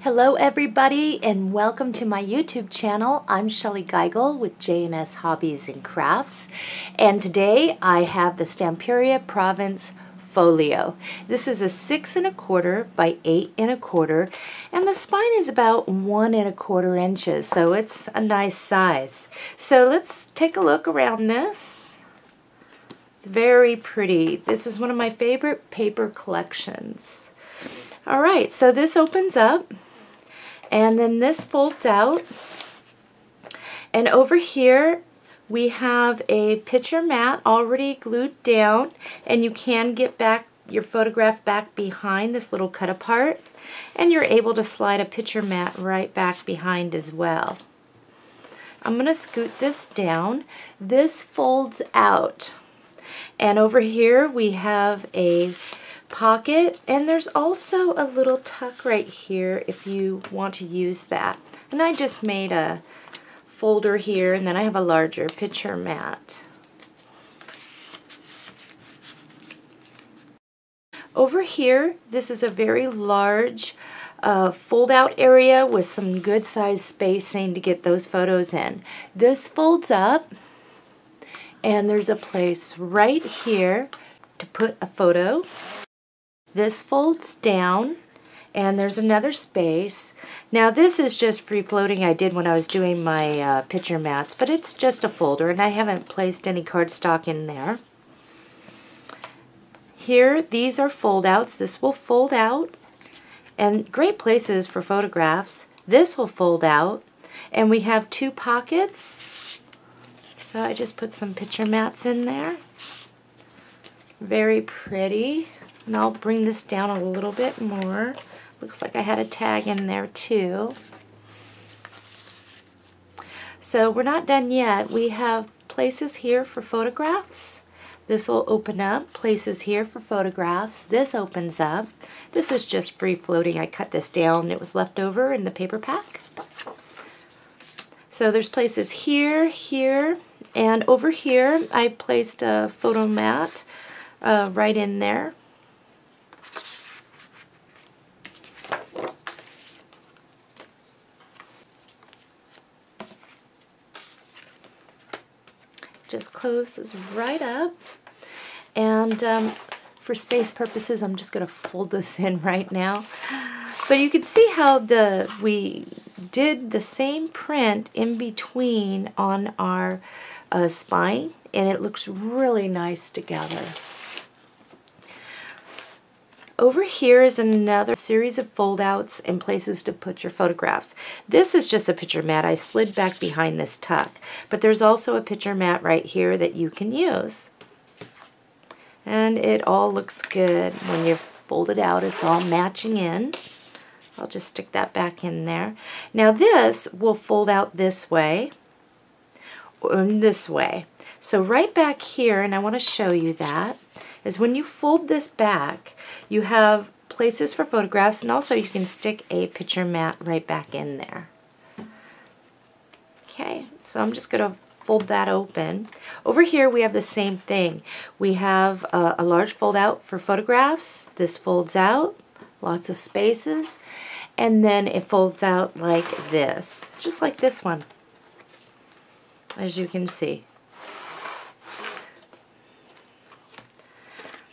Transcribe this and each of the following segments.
Hello everybody and welcome to my YouTube channel. I'm Shellie Geigle with J&S Hobbies and Crafts, and today I have the Stamperia Provence Folio. This is a 6 1/4 by 8 1/4, and the spine is about 1 1/4 inches, so it's a nice size. So let's take a look around this. It's very pretty. This is one of my favorite paper collections. Alright, so this opens up, and then this folds out, and over here we have a picture mat already glued down, and you can get back your photograph back behind this little cut apart, and you're able to slide a picture mat right back behind as well. I'm going to scoot this down. This folds out, and over here we have a pocket, and there's also a little tuck right here if you want to use that. And I just made a folder here, and then I have a larger picture mat. Over here, this is a very large fold out area with some good size spacing to get those photos in. This folds up, and there's a place right here to put a photo. This folds down, and there's another space. Now this is just free floating. I did when I was doing my picture mats, but it's just a folder, and I haven't placed any cardstock in there. Here, these are fold outs. This will fold out, and great places for photographs. This will fold out, and we have two pockets. So I just put some picture mats in there. Very pretty. And I'll bring this down a little bit more. Looks like I had a tag in there too. So we're not done yet. We have places here for photographs. This will open up. Places here for photographs. This opens up. This is just free floating. I cut this down. It was left over in the paper pack. So there's places here, here, and over here I placed a photo mat right in there. Just closes right up, and for space purposes I'm just going to fold this in right now. But you can see how we did the same print in between on our spine, and it looks really nice together. Over here is another series of fold outs and places to put your photographs. This is just a picture mat. I slid back behind this tuck, but there's also a picture mat right here that you can use. And it all looks good when you fold it out. It's all matching in. I'll just stick that back in there. Now this will fold out this way or this way. So right back here, and I want to show you that, is when you fold this back, you have places for photographs, and also you can stick a picture mat right back in there. Okay, so I'm just going to fold that open. Over here we have the same thing. We have a large fold out for photographs. This folds out, lots of spaces, and then it folds out like this, just like this one, as you can see.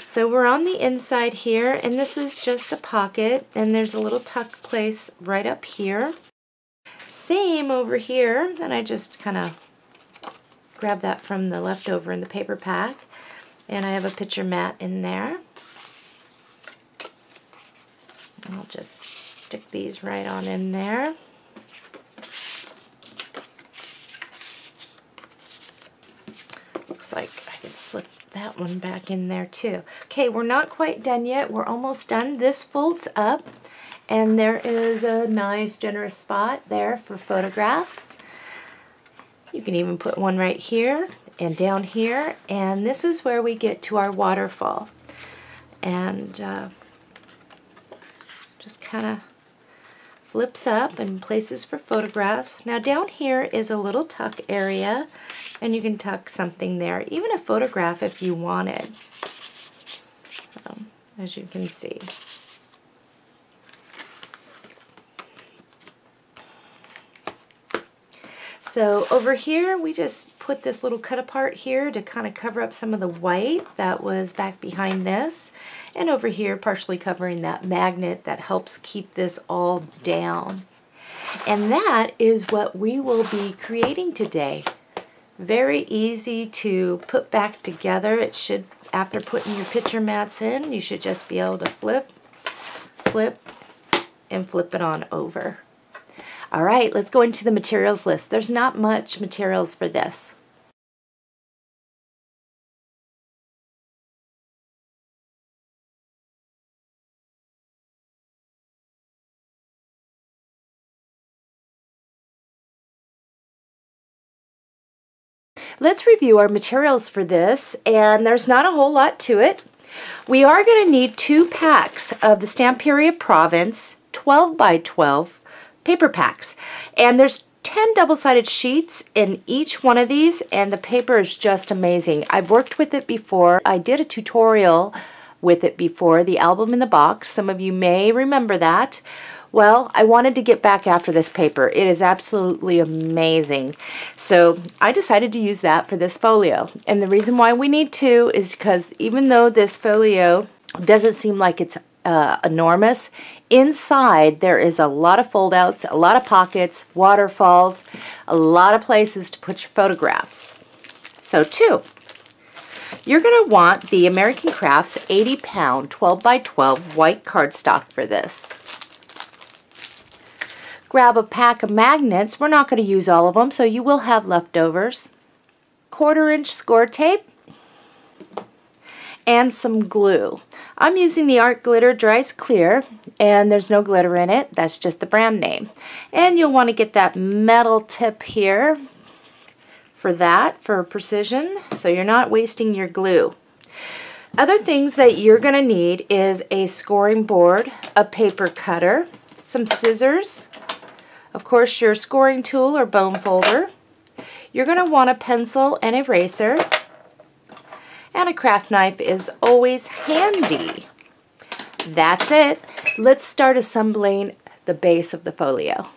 So we're on the inside here, and this is just a pocket, and there's a little tuck place right up here. Same over here, and I just kind of grabbed that from the leftover in the paper pack, and I have a picture mat in there. I'll just stick these right on in there. Looks like I can slip that one back in there too. Okay, we're not quite done yet. We're almost done. This folds up, and there is a nice generous spot there for photograph. You can even put one right here and down here, and this is where we get to our waterfall. And just kind of flips up and places for photographs. Now down here is a little tuck area, and you can tuck something there, even a photograph if you wanted, as you can see. So over here, we just put this little cut apart here to kind of cover up some of the white that was back behind this. And over here, partially covering that magnet that helps keep this all down. And that is what we will be creating today. Very easy to put back together. It should, after putting your picture mats in, you should just be able to flip, and flip it on over. All right, let's go into the materials list. There's not much materials for this. Let's review our materials for this, and there's not a whole lot to it. We are going to need 2 packs of the Stamperia Provence 12 by 12 paper packs, and there's 10 double-sided sheets in each one of these, and the paper is just amazing. I've worked with it before. I did a tutorial with it before, the album in the box. Some of you may remember that. Well, I wanted to get back after this paper. It is absolutely amazing. So I decided to use that for this folio. And the reason why we need 2 is because even though this folio doesn't seem like it's enormous, inside there is a lot of fold-outs, a lot of pockets, waterfalls, a lot of places to put your photographs. So 2. You're going to want the American Crafts 80-pound 12 by 12 white cardstock for this. Grab a pack of magnets. We're not going to use all of them, so you will have leftovers. 1/4-inch score tape and some glue. I'm using the Art Glitter Dries Clear, and there's no glitter in it. That's just the brand name. And you'll want to get that metal tip here for that, for precision, so you're not wasting your glue. Other things that you're going to need is a scoring board, a paper cutter, some scissors, of course your scoring tool or bone folder. You're going to want a pencil and eraser, and a craft knife is always handy. That's it. Let's start assembling the base of the folio.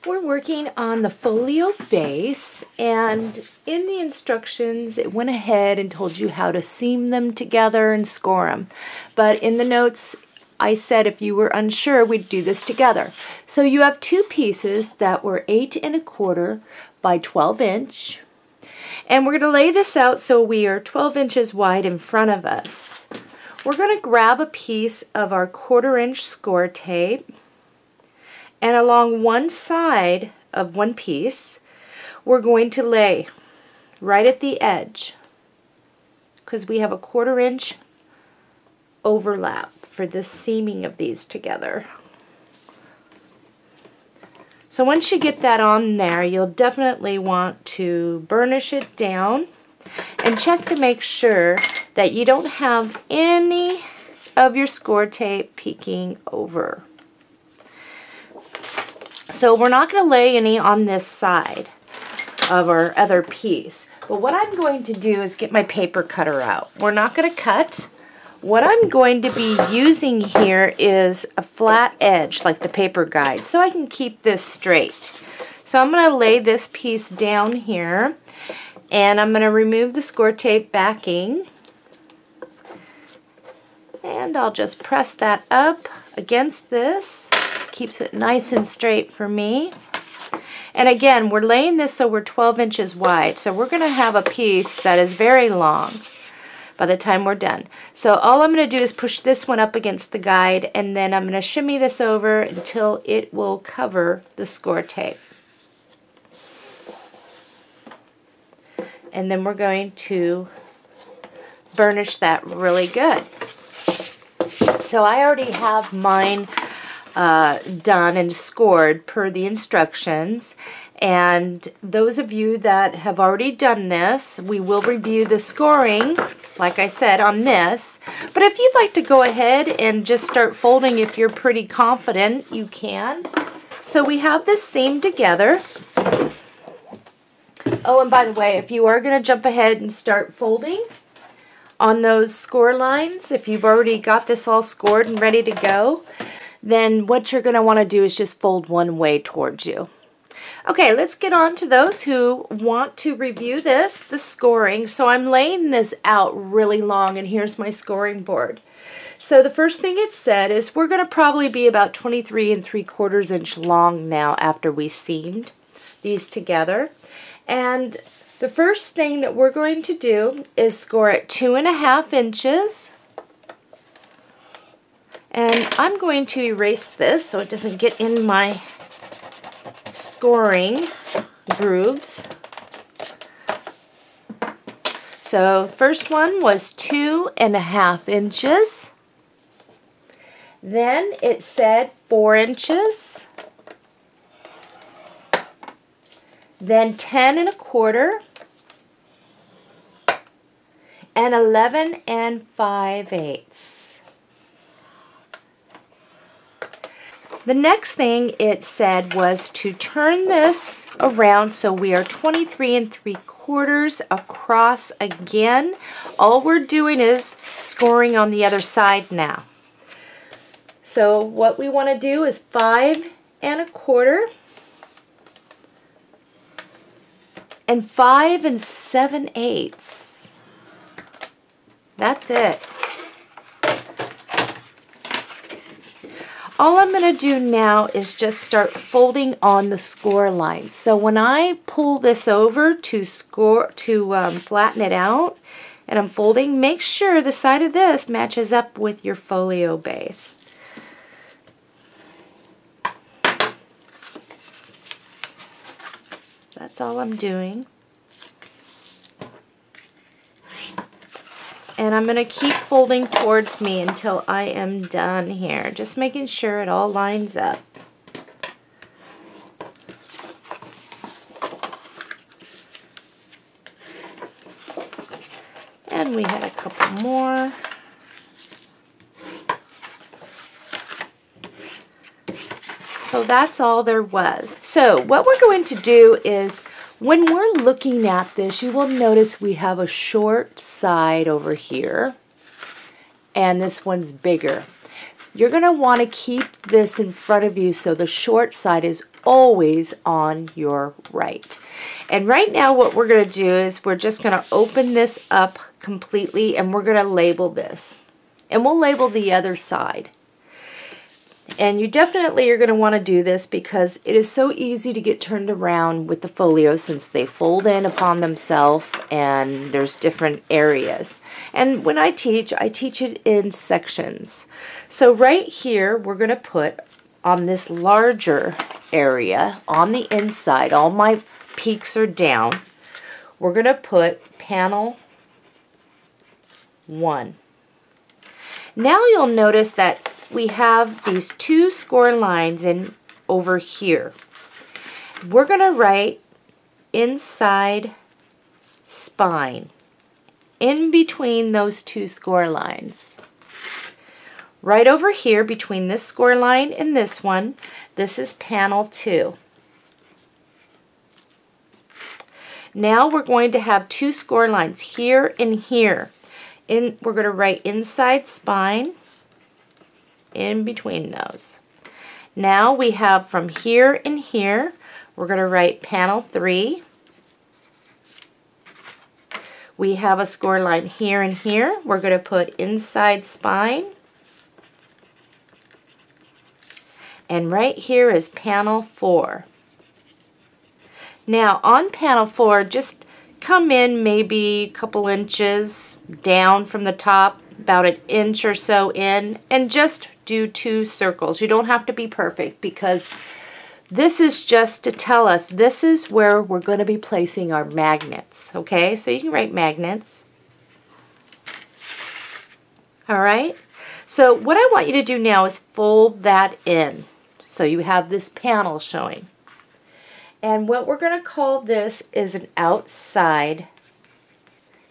We're working on the folio base, and in the instructions it went ahead and told you how to seam them together and score them. But in the notes I said if you were unsure we'd do this together. So you have 2 pieces that were 8 1/4 by 12 inch. And we're going to lay this out so we are 12 inches wide in front of us. We're going to grab a piece of our 1/4-inch score tape, and along one side of one piece we're going to lay right at the edge, because we have a 1/4-inch overlap for the seaming of these together. So once you get that on there, you'll definitely want to burnish it down and check to make sure that you don't have any of your score tape peeking over. So we're not going to lay any on this side of our other piece. But what I'm going to do is get my paper cutter out. We're not going to cut. What I'm going to be using here is a flat edge like the paper guide, so I can keep this straight. So I'm going to lay this piece down here, and I'm going to remove the score tape backing, and I'll just press that up against this. Keeps it nice and straight for me. And again, we're laying this so we're 12 inches wide, so we're going to have a piece that is very long by the time we're done. So all I'm going to do is push this one up against the guide, and then I'm going to shimmy this over until it will cover the score tape. And then we're going to burnish that really good. So I already have mine done and scored per the instructions. And those of you that have already done this, we will review the scoring, like I said, on this. But if you'd like to go ahead and just start folding, if you're pretty confident, you can. So we have this seamed together. Oh, and by the way, if you are going to jump ahead and start folding on those score lines, if you've already got this all scored and ready to go, then what you're going to want to do is just fold one way towards you. Okay, let's get on to those who want to review this, the scoring. So I'm laying this out really long, and here's my scoring board. So the first thing it said is we're going to probably be about 23 3/4 inch long now after we seamed these together. And the first thing that we're going to do is score at 2.5 inches. And I'm going to erase this so it doesn't get in my scoring grooves. So first one was 2.5 inches. Then it said 4 inches. Then 10 1/4. And 11 5/8. The next thing it said was to turn this around so we are 23 3/4 across again. All we're doing is scoring on the other side now. So what we want to do is 5 1/4 and 5 7/8. That's it. All I'm going to do now is just start folding on the score lines. So when I pull this over to flatten it out and I'm folding, make sure the side of this matches up with your folio base. That's all I'm doing. And I'm going to keep folding towards me until I am done here, just making sure it all lines up. And we had a couple more. So that's all there was. So what we're going to do is, when we're looking at this, you will notice we have a short side over here, and this one's bigger. You're going to want to keep this in front of you so the short side is always on your right. And right now what we're going to do is we're just going to open this up completely, and we're going to label this. And we'll label the other side. And you definitely are going to want to do this because it is so easy to get turned around with the folios since they fold in upon themselves and there's different areas. And when I teach it in sections. So right here we're going to put on this larger area on the inside, all my peaks are down, we're going to put panel 1. Now you'll notice that we have these two score lines in over here. We're going to write inside spine in between those two score lines. Right over here between this score line and this one, this is panel 2. Now we're going to have two score lines here and here. We're going to write inside spine in between those. Now we have from here and here, we're going to write panel 3. We have a score line here and here. We're going to put inside spine. And right here is panel 4. Now on panel 4, just come in maybe a couple inches down from the top, about an inch or so in, and just do 2 circles. You don't have to be perfect because this is just to tell us this is where we're going to be placing our magnets. Okay, so you can write magnets. Alright, so what I want you to do now is fold that in so you have this panel showing. And what we're going to call this is an outside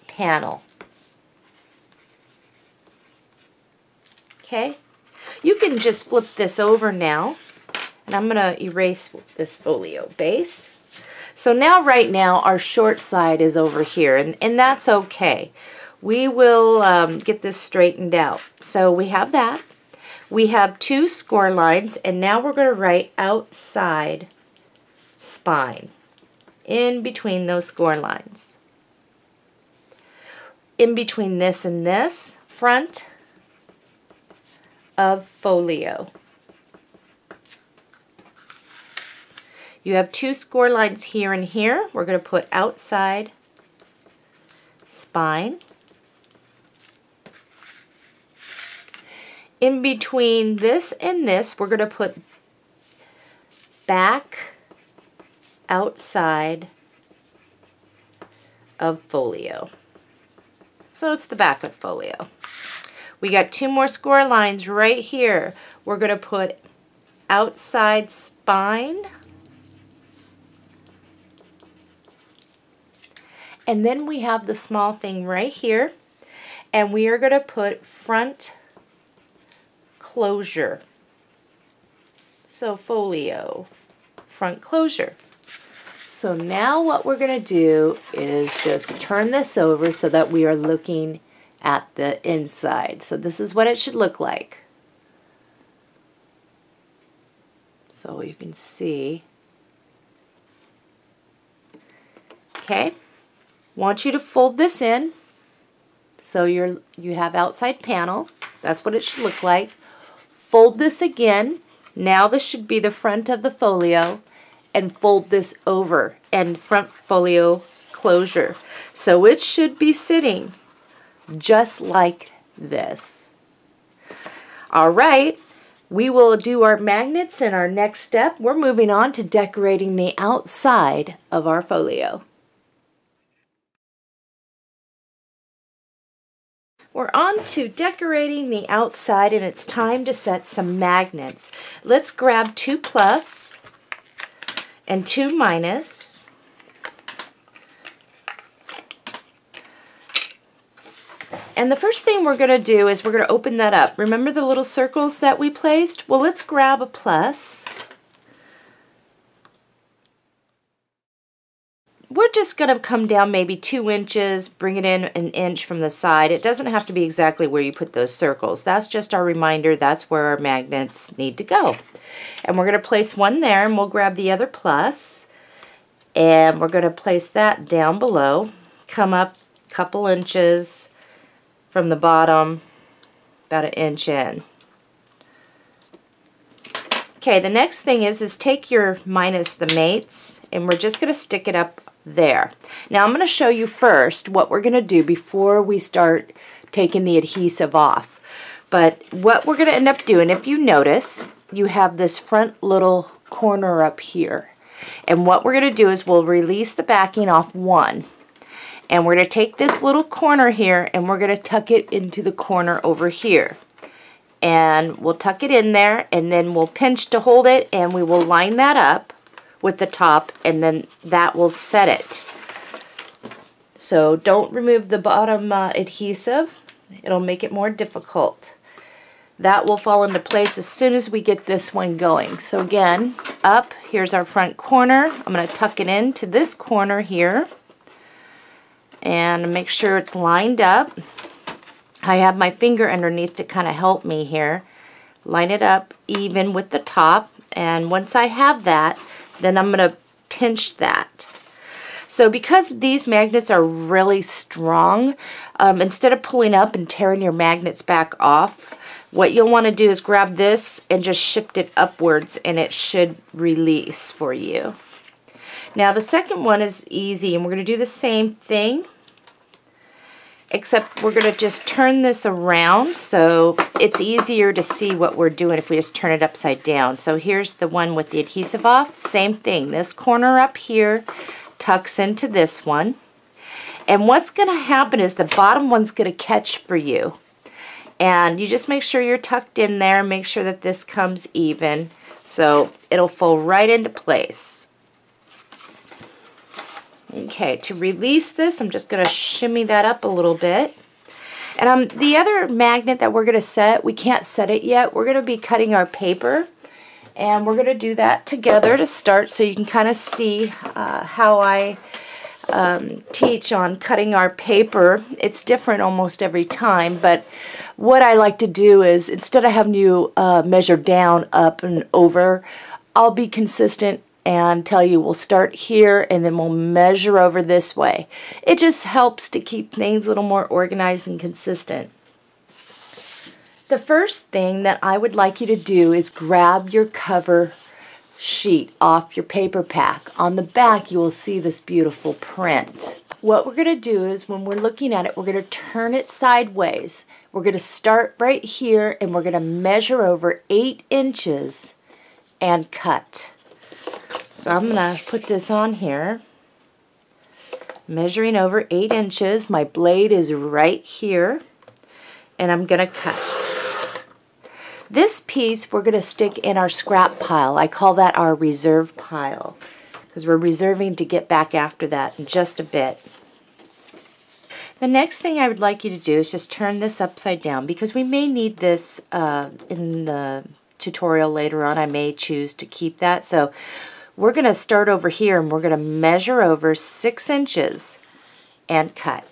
panel. Okay, you can just flip this over now, and I'm going to erase this folio base. So now right now our short side is over here, and that's okay. We will get this straightened out. So we have that. We have 2 score lines, and now we're going to write outside spine in between those score lines. In between this and this, front of folio. You have 2 score lines here and here. We're going to put outside spine. In between this and this, we're going to put back outside of folio. So it's the back of folio. We got 2 more score lines right here. We're going to put outside spine. And then we have the small thing right here. And we are going to put front closure. So folio, front closure. So now what we're going to do is just turn this over so that we are looking at the inside. So this is what it should look like. So you can see. Okay. Want you to fold this in so you have outside panel. That's what it should look like. Fold this again. Now this should be the front of the folio, and fold this over and front folio closure. So it should be sitting just like this. All right, we will do our magnets in our next step. We're moving on to decorating the outside of our folio. We're on to decorating the outside, and it's time to set some magnets. Let's grab 2 plus and 2 minus. And the first thing we're going to do is we're going to open that up. Remember the little circles that we placed? Well, let's grab a plus. We're just going to come down maybe 2 inches, bring it in 1 inch from the side. It doesn't have to be exactly where you put those circles. That's just our reminder. That's where our magnets need to go. And we're going to place one there, and we'll grab the other plus, and we're going to place that down below. Come up a couple inches from the bottom, about 1 inch in. Okay, the next thing is take your minus the mates, and we're just going to stick it up there. Now I'm going to show you first what we're going to do before we start taking the adhesive off. But what we're going to end up doing, if you notice, you have this front little corner up here. And what we're going to do is we'll release the backing off one. And we're going to take this little corner here, and we're going to tuck it into the corner over here. And we'll tuck it in there, and then we'll pinch to hold it, and we will line that up with the top, and then that will set it. So don't remove the bottom adhesive. It'll make it more difficult. That will fall into place as soon as we get this one going. So again, up, here's our front corner. I'm going to tuck it into this corner here and make sure it's lined up. I have my finger underneath to kind of help me here. Line it up even with the top, and once I have that, then I'm going to pinch that. So because these magnets are really strong, instead of pulling up and tearing your magnets back off, what you'll want to do is grab this and just shift it upwards, and it should release for you. Now the second one is easy, and we're going to do the same thing, except we're going to just turn this around so it's easier to see what we're doing if we just turn it upside down. So here's the one with the adhesive off. Same thing. This corner up here tucks into this one. And what's going to happen is the bottom one's going to catch for you. And you just make sure you're tucked in there. Make sure that this comes even so it'll fall right into place. Okay, to release this, I'm just going to shimmy that up a little bit. And the other magnet that we're going to set, we can't set it yet. We're going to be cutting our paper, and we're going to do that together to start so you can kind of see how I teach on cutting our paper. It's different almost every time, but what I like to do is, instead of having you measure down, up, and over, I'll be consistent and tell you we'll start here and then we'll measure over this way. It just helps to keep things a little more organized and consistent. The first thing that I would like you to do is grab your cover sheet off your paper pack. On the back you will see this beautiful print. What we're going to do is, when we're looking at it, we're going to turn it sideways. We're going to start right here and we're going to measure over 8 inches and cut. So I'm going to put this on here, measuring over 8 inches. My blade is right here, and I'm going to cut. This piece we're going to stick in our scrap pile. I call that our reserve pile, because we're reserving to get back after that in just a bit. The next thing I would like you to do is just turn this upside down, because we may need this in the tutorial later on. I may choose to keep that. So we're going to start over here and we're going to measure over 6 inches and cut.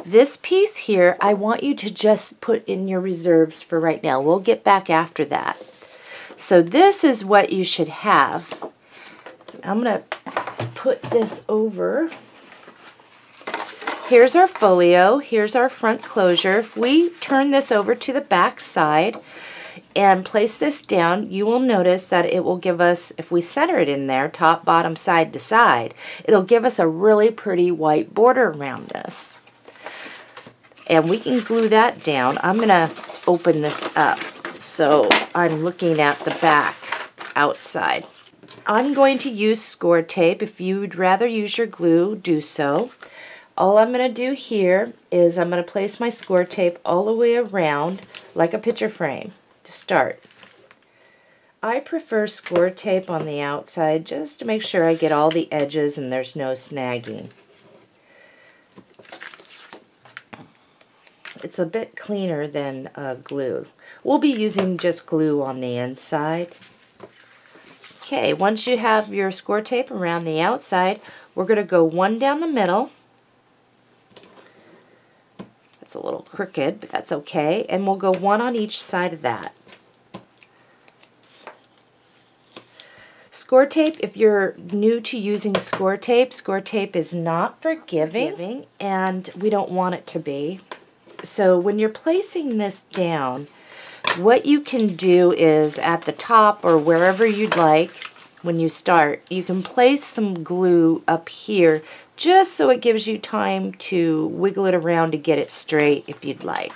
This piece here, I want you to just put in your reserves for right now. We'll get back after that. So this is what you should have. I'm going to put this over. Here's our folio, here's our front closure. If we turn this over to the back side and place this down, you will notice that it will give us, if we center it in there, top, bottom, side to side, it'll give us a really pretty white border around this. And we can glue that down. I'm going to open this up so I'm looking at the back outside. I'm going to use score tape. If you'd rather use your glue, do so. All I'm going to do here is I'm going to place my score tape all the way around like a picture frame to start. I prefer score tape on the outside just to make sure I get all the edges and there's no snagging. It's a bit cleaner than glue. We'll be using just glue on the inside. Okay, once you have your score tape around the outside, we're going to go one down the middle. It's a little crooked, but that's okay. And we'll go one on each side of that. Score tape, if you're new to using score tape is not forgiving, and we don't want it to be. So when you're placing this down, what you can do is at the top or wherever you'd like, when you start, you can place some glue up here just so it gives you time to wiggle it around to get it straight if you'd like.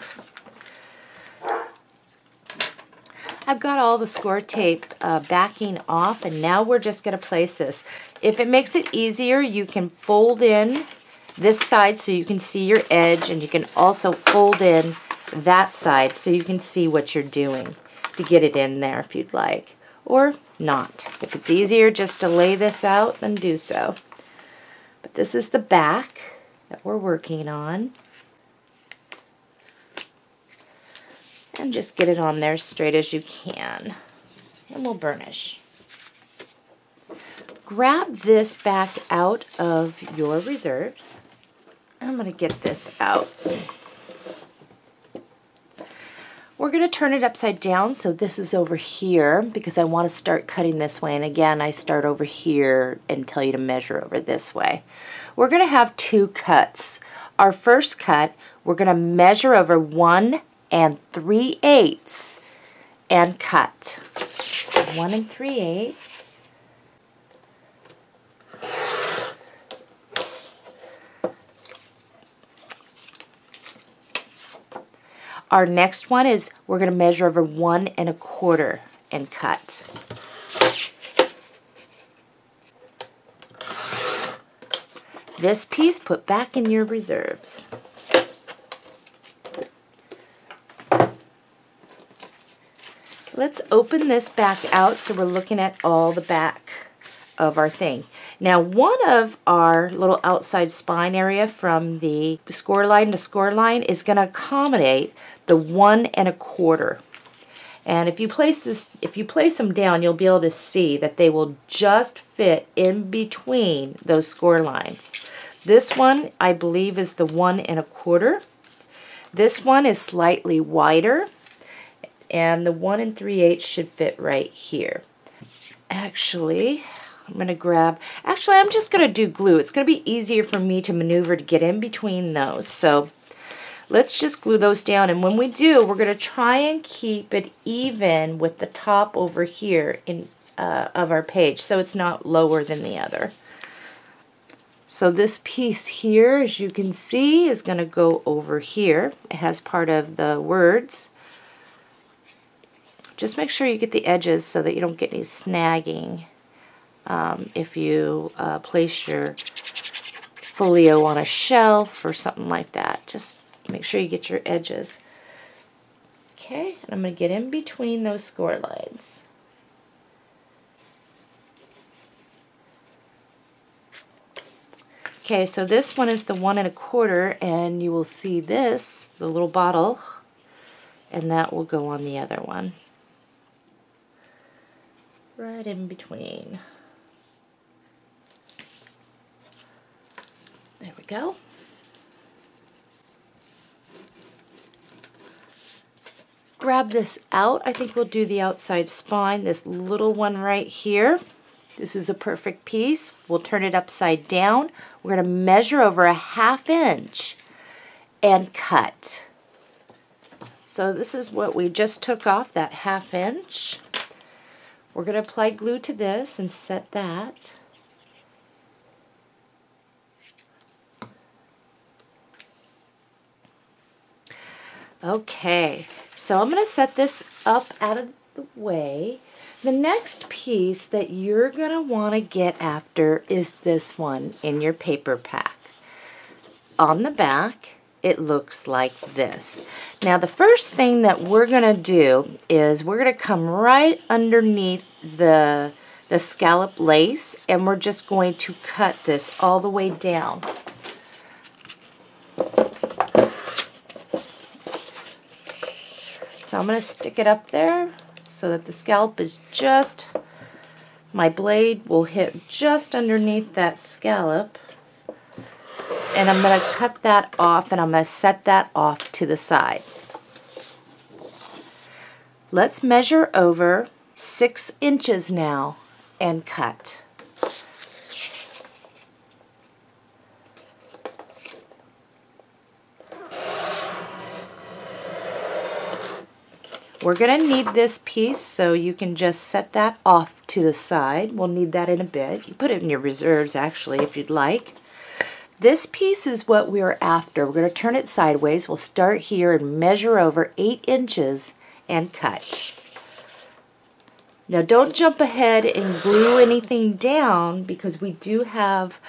I've got all the score tape backing off, and now we're just going to place this. If it makes it easier, you can fold in this side so you can see your edge, and you can also fold in that side so you can see what you're doing to get it in there if you'd like, or not. If it's easier just to lay this out, then do so. But this is the back that we're working on. And just get it on there as straight as you can. And we'll burnish. Grab this back out of your reserves. I'm going to get this out. We're going to turn it upside down, so this is over here because I want to start cutting this way. And again, I start over here and tell you to measure over this way. We're going to have 2 cuts. Our first cut, we're going to measure over 1 3/8 and cut. 1 3/8. Our next one is we're going to measure over 1 1/4 and cut. This piece put back in your reserves. Let's open this back out so we're looking at all the back of our thing. Now, one of our little outside spine area from the score line to score line is going to accommodate the 1 1/4. And if you place them down, you'll be able to see that they will just fit in between those score lines. This one, I believe, is the 1 1/4. This one is slightly wider, and the 1 3/8 should fit right here. Actually, I'm just going to do glue. It's going to be easier for me to maneuver to get in between those. So let's just glue those down, and when we do, we're going to try and keep it even with the top over here of our page, so it's not lower than the other. So this piece here, as you can see, is going to go over here. It has part of the words. Just make sure you get the edges so that you don't get any snagging if you place your folio on a shelf or something like that. Just make sure you get your edges. Okay, and I'm going to get in between those score lines. Okay, so this one is the 1 1/4, and you will see this, the little bottle, and that will go on the other one. Right in between. There we go. Grab this out. I think we'll do the outside spine, this little one right here. This is a perfect piece. We'll turn it upside down. We're going to measure over a 1/2 inch and cut. So this is what we just took off, that 1/2 inch. We're going to apply glue to this and set that. Okay, so I'm going to set this up out of the way. The next piece that you're going to want to get after is this one in your paper pack. On the back, it looks like this. Now, the first thing that we're going to do is we're going to come right underneath the scallop lace, and we're just going to cut this all the way down. So I'm going to stick it up there so that the scallop is just, my blade will hit just underneath that scallop. And I'm going to cut that off, and I'm going to set that off to the side. Let's measure over 6 inches now and cut. We're going to need this piece, so you can just set that off to the side. We'll need that in a bit. You put it in your reserves, actually, if you'd like. This piece is what we're after. We're going to turn it sideways. We'll start here and measure over 8 inches and cut. Now, don't jump ahead and glue anything down, because we do have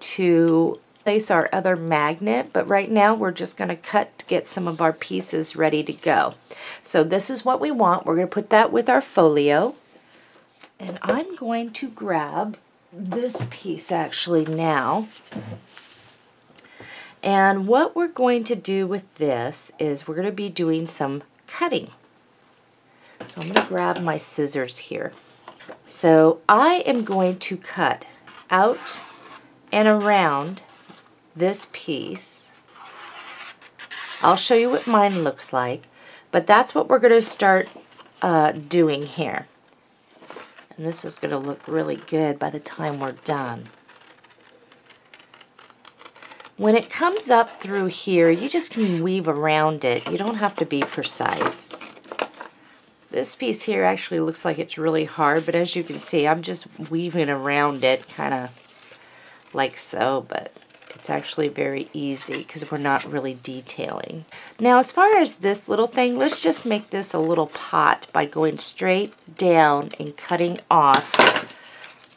to place our other magnet, but right now we're just going to cut to get some of our pieces ready to go. So this is what we want. We're going to put that with our folio, and I'm going to grab this piece actually now. And what we're going to do with this is we're going to be doing some cutting. So I'm going to grab my scissors here. So I am going to cut out and around this piece. I'll show you what mine looks like, but that's what we're going to start doing here. And this is going to look really good by the time we're done. When it comes up through here, you just can weave around it. You don't have to be precise. This piece here actually looks like it's really hard, but as you can see, I'm just weaving around it kind of like so, but it's actually very easy because we're not really detailing. Now, as far as this little thing, let's just make this a little pot by going straight down and cutting off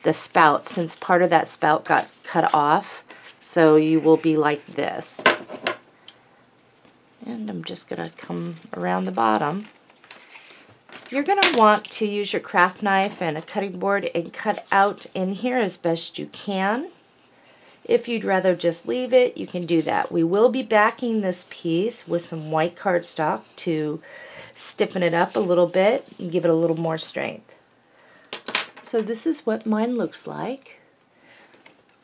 the spout, since part of that spout got cut off. So you will be like this. And I'm just going to come around the bottom. You're going to want to use your craft knife and a cutting board and cut out in here as best you can. If you'd rather just leave it, you can do that. We will be backing this piece with some white cardstock to stiffen it up a little bit and give it a little more strength. So this is what mine looks like.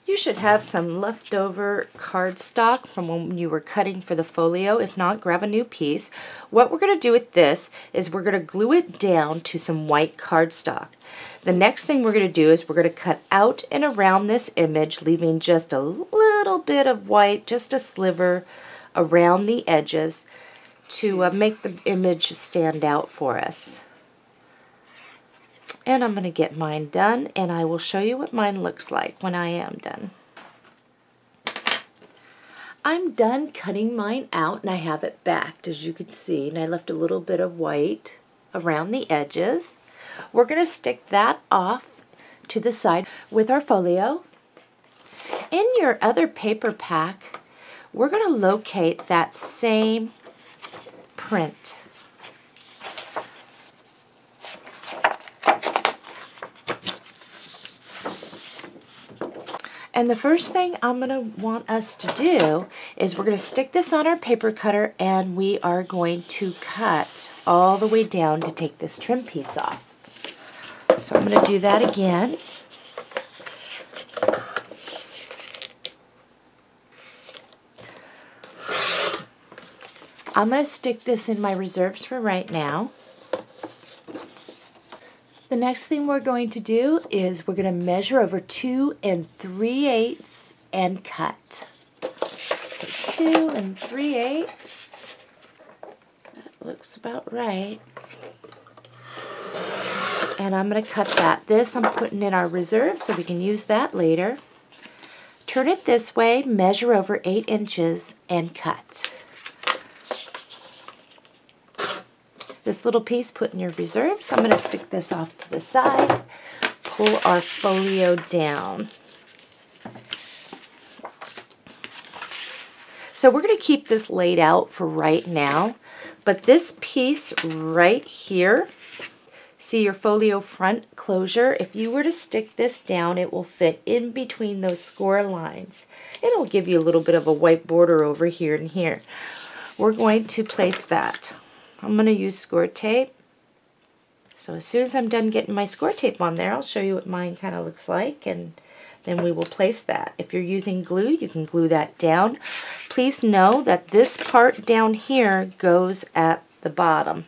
You should have some leftover cardstock from when you were cutting for the folio. If not, grab a new piece. What we're going to do with this is we're going to glue it down to some white cardstock. The next thing we're going to do is we're going to cut out and around this image, leaving just a little bit of white, just a sliver around the edges to make the image stand out for us. And I'm going to get mine done, and I will show you what mine looks like when I am done. I'm done cutting mine out, and I have it backed, as you can see, and I left a little bit of white around the edges. We're going to stick that off to the side with our folio. In your other paper pack, we're going to locate that same print. And the first thing I'm going to want us to do is we're going to stick this on our paper cutter, and we are going to cut all the way down to take this trim piece off. So I'm going to do that again. I'm going to stick this in my reserves for right now. The next thing we're going to do is we're going to measure over 2 3/8 and cut. So 2 3/8. That looks about right. And I'm going to cut that. This I'm putting in our reserve so we can use that later. Turn it this way, measure over 8 inches, and cut. This little piece put in your reserve, so I'm going to stick this off to the side, pull our folio down. So we're going to keep this laid out for right now, but this piece right here, see your folio front closure, if you were to stick this down, it will fit in between those score lines. It'll give you a little bit of a white border over here and here. We're going to place that. I'm going to use score tape. So as soon as I'm done getting my score tape on there, I'll show you what mine kind of looks like, and then we will place that. If you're using glue, you can glue that down. Please know that this part down here goes at the bottom.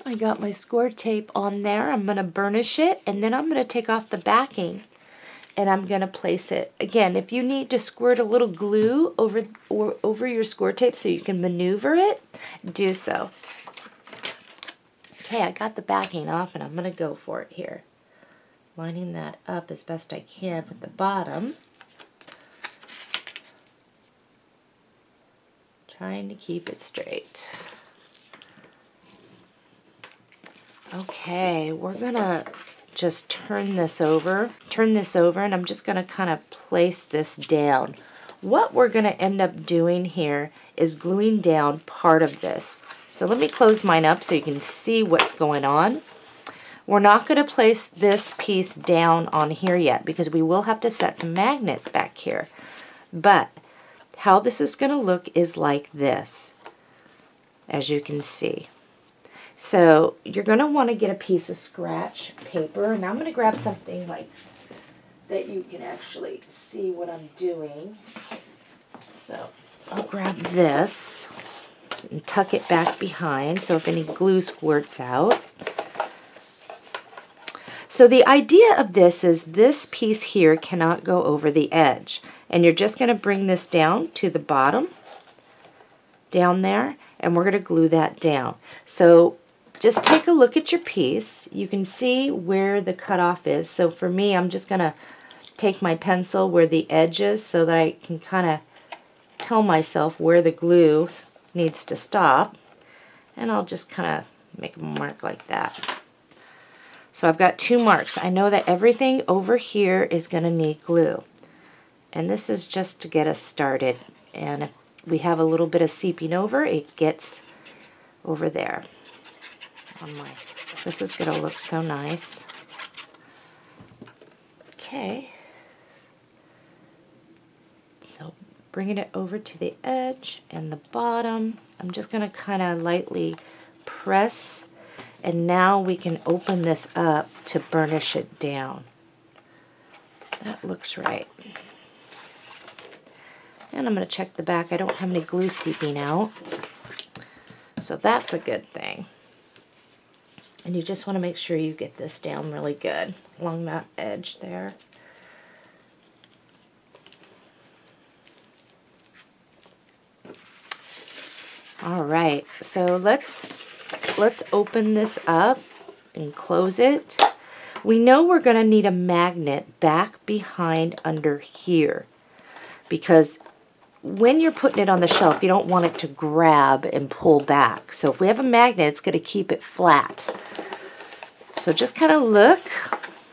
I got my score tape on there. I'm going to burnish it, and then I'm going to take off the backing, and I'm going to place it. Again, if you need to squirt a little glue over your score tape so you can maneuver it, do so. Okay, I got the backing off, and I'm going to go for it here. Lining that up as best I can with the bottom. Trying to keep it straight. Okay, we're going to just turn this over, and I'm just going to kind of place this down. What we're going to end up doing here is gluing down part of this. So let me close mine up so you can see what's going on. We're not going to place this piece down on here yet because we will have to set some magnets back here. But how this is going to look is like this, as you can see. So you're going to want to get a piece of scratch paper, and I'm going to grab something like that you can actually see what I'm doing. So I'll grab this and tuck it back behind so if any glue squirts out. So the idea of this is this piece here cannot go over the edge, and you're just going to bring this down to the bottom, down there, and we're going to glue that down. So just take a look at your piece. You can see where the cutoff is. So for me, I'm just going to take my pencil where the edge is so that I can kind of tell myself where the glue needs to stop. And I'll just kind of make a mark like that. So I've got 2 marks. I know that everything over here is going to need glue. And this is just to get us started. And if we have a little bit of seeping over, it gets over there. This is going to look so nice. Okay, bringing it over to the edge and the bottom. I'm just going to kind of lightly press, and now we can open this up to burnish it down. That looks right. And I'm going to check the back. I don't have any glue seeping out, so that's a good thing. And you just want to make sure you get this down really good along that edge there. All right, so let's open this up and close it. We know we're going to need a magnet back behind under here, because when you're putting it on the shelf, you don't want it to grab and pull back. So if we have a magnet, it's going to keep it flat. So just kind of look.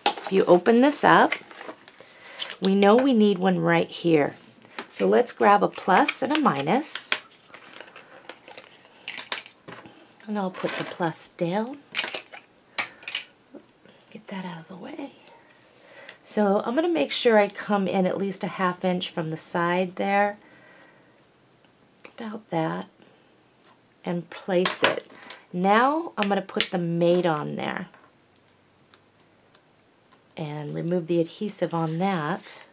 If you open this up, we know we need one right here. So let's grab a plus and a minus. And I'll put the plus down. Get that out of the way. So I'm going to make sure I come in at least a ½ inch from the side there. About that. And place it. Now I'm going to put the mate on there. And remove the adhesive on that.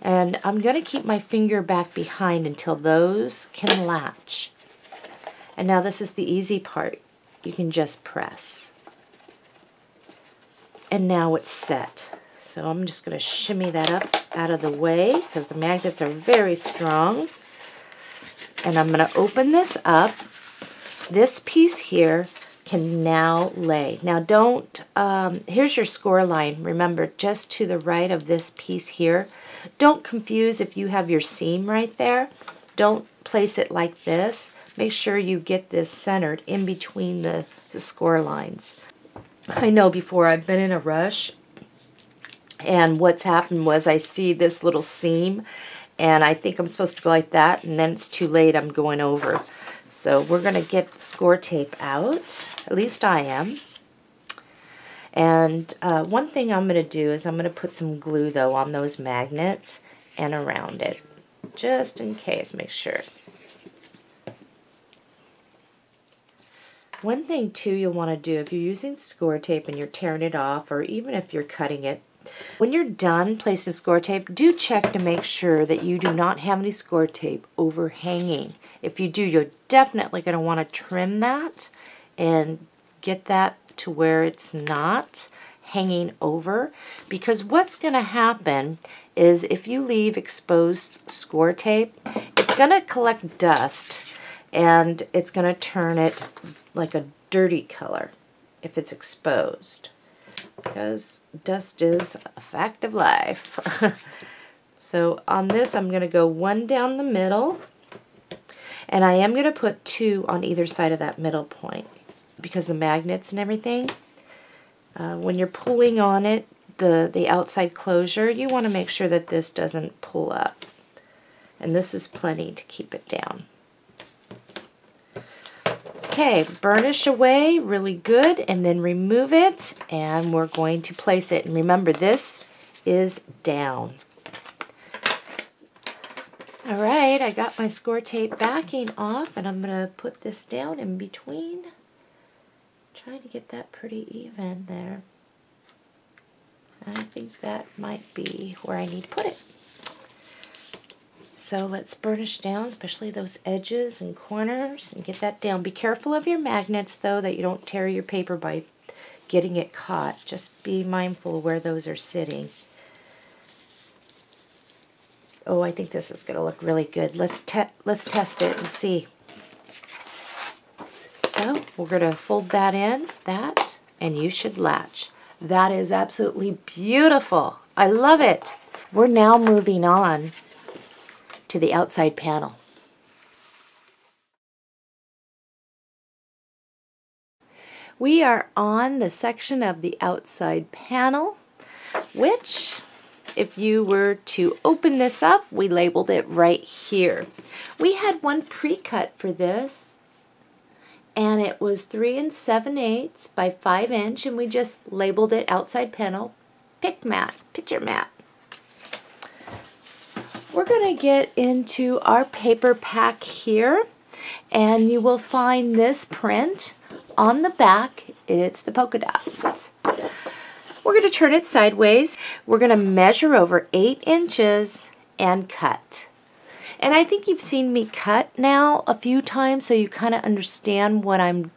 And I'm going to keep my finger back behind until those can latch. And now this is the easy part. You can just press. And now it's set. So I'm just going to shimmy that up out of the way because the magnets are very strong. And I'm going to open this up. This piece here can now lay. Now don't, here's your score line. Remember, just to the right of this piece here. Don't confuse if you have your seam right there. Don't place it like this. Make sure you get this centered in between the score lines. I know before I've been in a rush, and what's happened was I see this little seam, and I think I'm supposed to go like that, and then it's too late, I'm going over. So we're going to get score tape out, at least I am. And one thing I'm going to do is I'm going to put some glue, though, on those magnets and around it, just in case, make sure. One thing, too, you'll want to do if you're using score tape and you're tearing it off, or even if you're cutting it, when you're done placing score tape, do check to make sure that you do not have any score tape overhanging. If you do, you're definitely going to want to trim that and get that to where it's not hanging over, because what's going to happen is if you leave exposed score tape, it's going to collect dust and it's going to turn it like a dirty color if it's exposed, because dust is a fact of life. So on this I'm going to go one down the middle, and I am going to put 2 on either side of that middle point because the magnets and everything, when you're pulling on it, the outside closure, you want to make sure that this doesn't pull up, and this is plenty to keep it down. Okay, burnish away really good, and then remove it, and we're going to place it. And remember, this is down. All right, I got my score tape backing off, and I'm going to put this down in between. Trying to get that pretty even there. I think that might be where I need to put it. So let's burnish down, especially those edges and corners, and get that down. Be careful of your magnets, though, that you don't tear your paper by getting it caught. Just be mindful of where those are sitting. Oh, I think this is going to look really good. Let's test it and see. So we're going to fold that in, and you should latch. That is absolutely beautiful. I love it. We're now moving on to the outside panel. We are on the section of the outside panel, which, if you were to open this up, we labeled it right here. We had one pre-cut for this, and it was 3 7/8 by 5 inch, and we just labeled it outside panel, picture mat. we're going to get into our paper pack here, and you will find this print on the back. It's the polka dots. We're going to turn it sideways. We're going to measure over 8 inches and cut. And I think you've seen me cut now a few times, so you kind of understand what I'm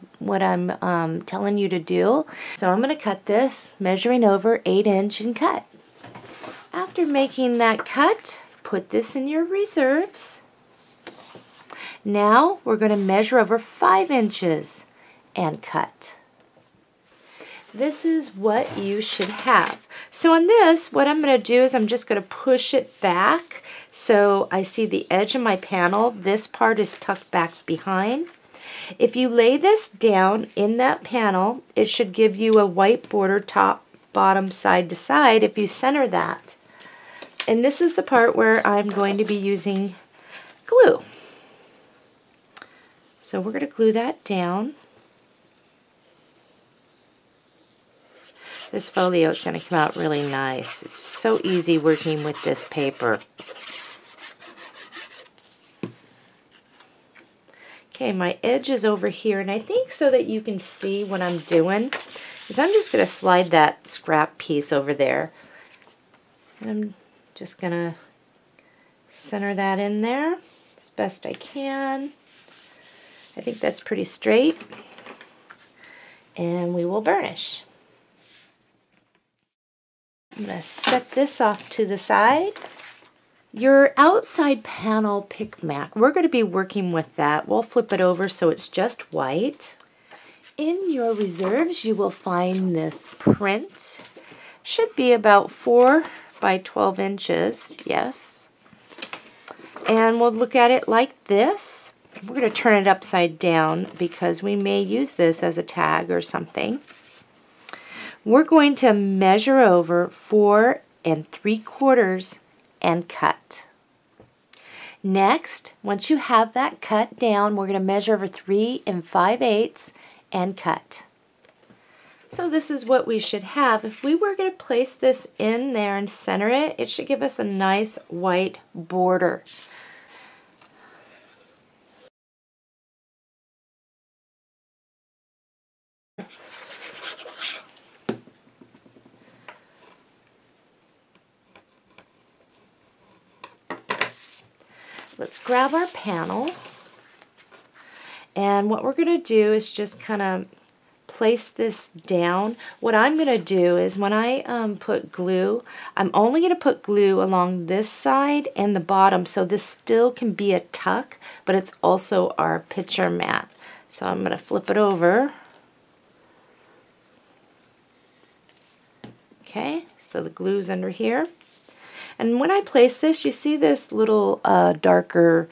telling you to do. So I'm going to cut this, measuring over 8 inch and cut. After making that cut, put this in your reserves. Now we're going to measure over 5 inches and cut. This is what you should have. So on this, what I'm going to do is I'm just going to push it back so I see the edge of my panel. This part is tucked back behind. If you lay this down in that panel, it should give you a white border top, bottom, side to side if you center that. And this is the part where I'm going to be using glue. So we're going to glue that down. This folio is going to come out really nice. It's so easy working with this paper. Okay, my edge is over here, and I think so that you can see what I'm doing is I'm just going to slide that scrap piece over there. And I'm just going to center that in there as best I can. I think that's pretty straight. And we will burnish. I'm going to set this off to the side. Your outside panel pick mac, we're going to be working with that. We'll flip it over so it's just white. In your reserves, you will find this print. Should be about 4 by 12 inches, yes. And we'll look at it like this. We're going to turn it upside down because we may use this as a tag or something. We're going to measure over 4 3/4 and cut. Next, once you have that cut down, we're going to measure over 3 5/8 and cut. So this is what we should have. If we were going to place this in there and center it, it should give us a nice white border. Let's grab our panel, and what we're going to do is just kind of place this down. What I'm going to do is when I put glue, I'm only going to put glue along this side and the bottom, so this still can be a tuck, but it's also our picture mat. So I'm going to flip it over. Okay, so the glue's under here. And when I place this, you see this little darker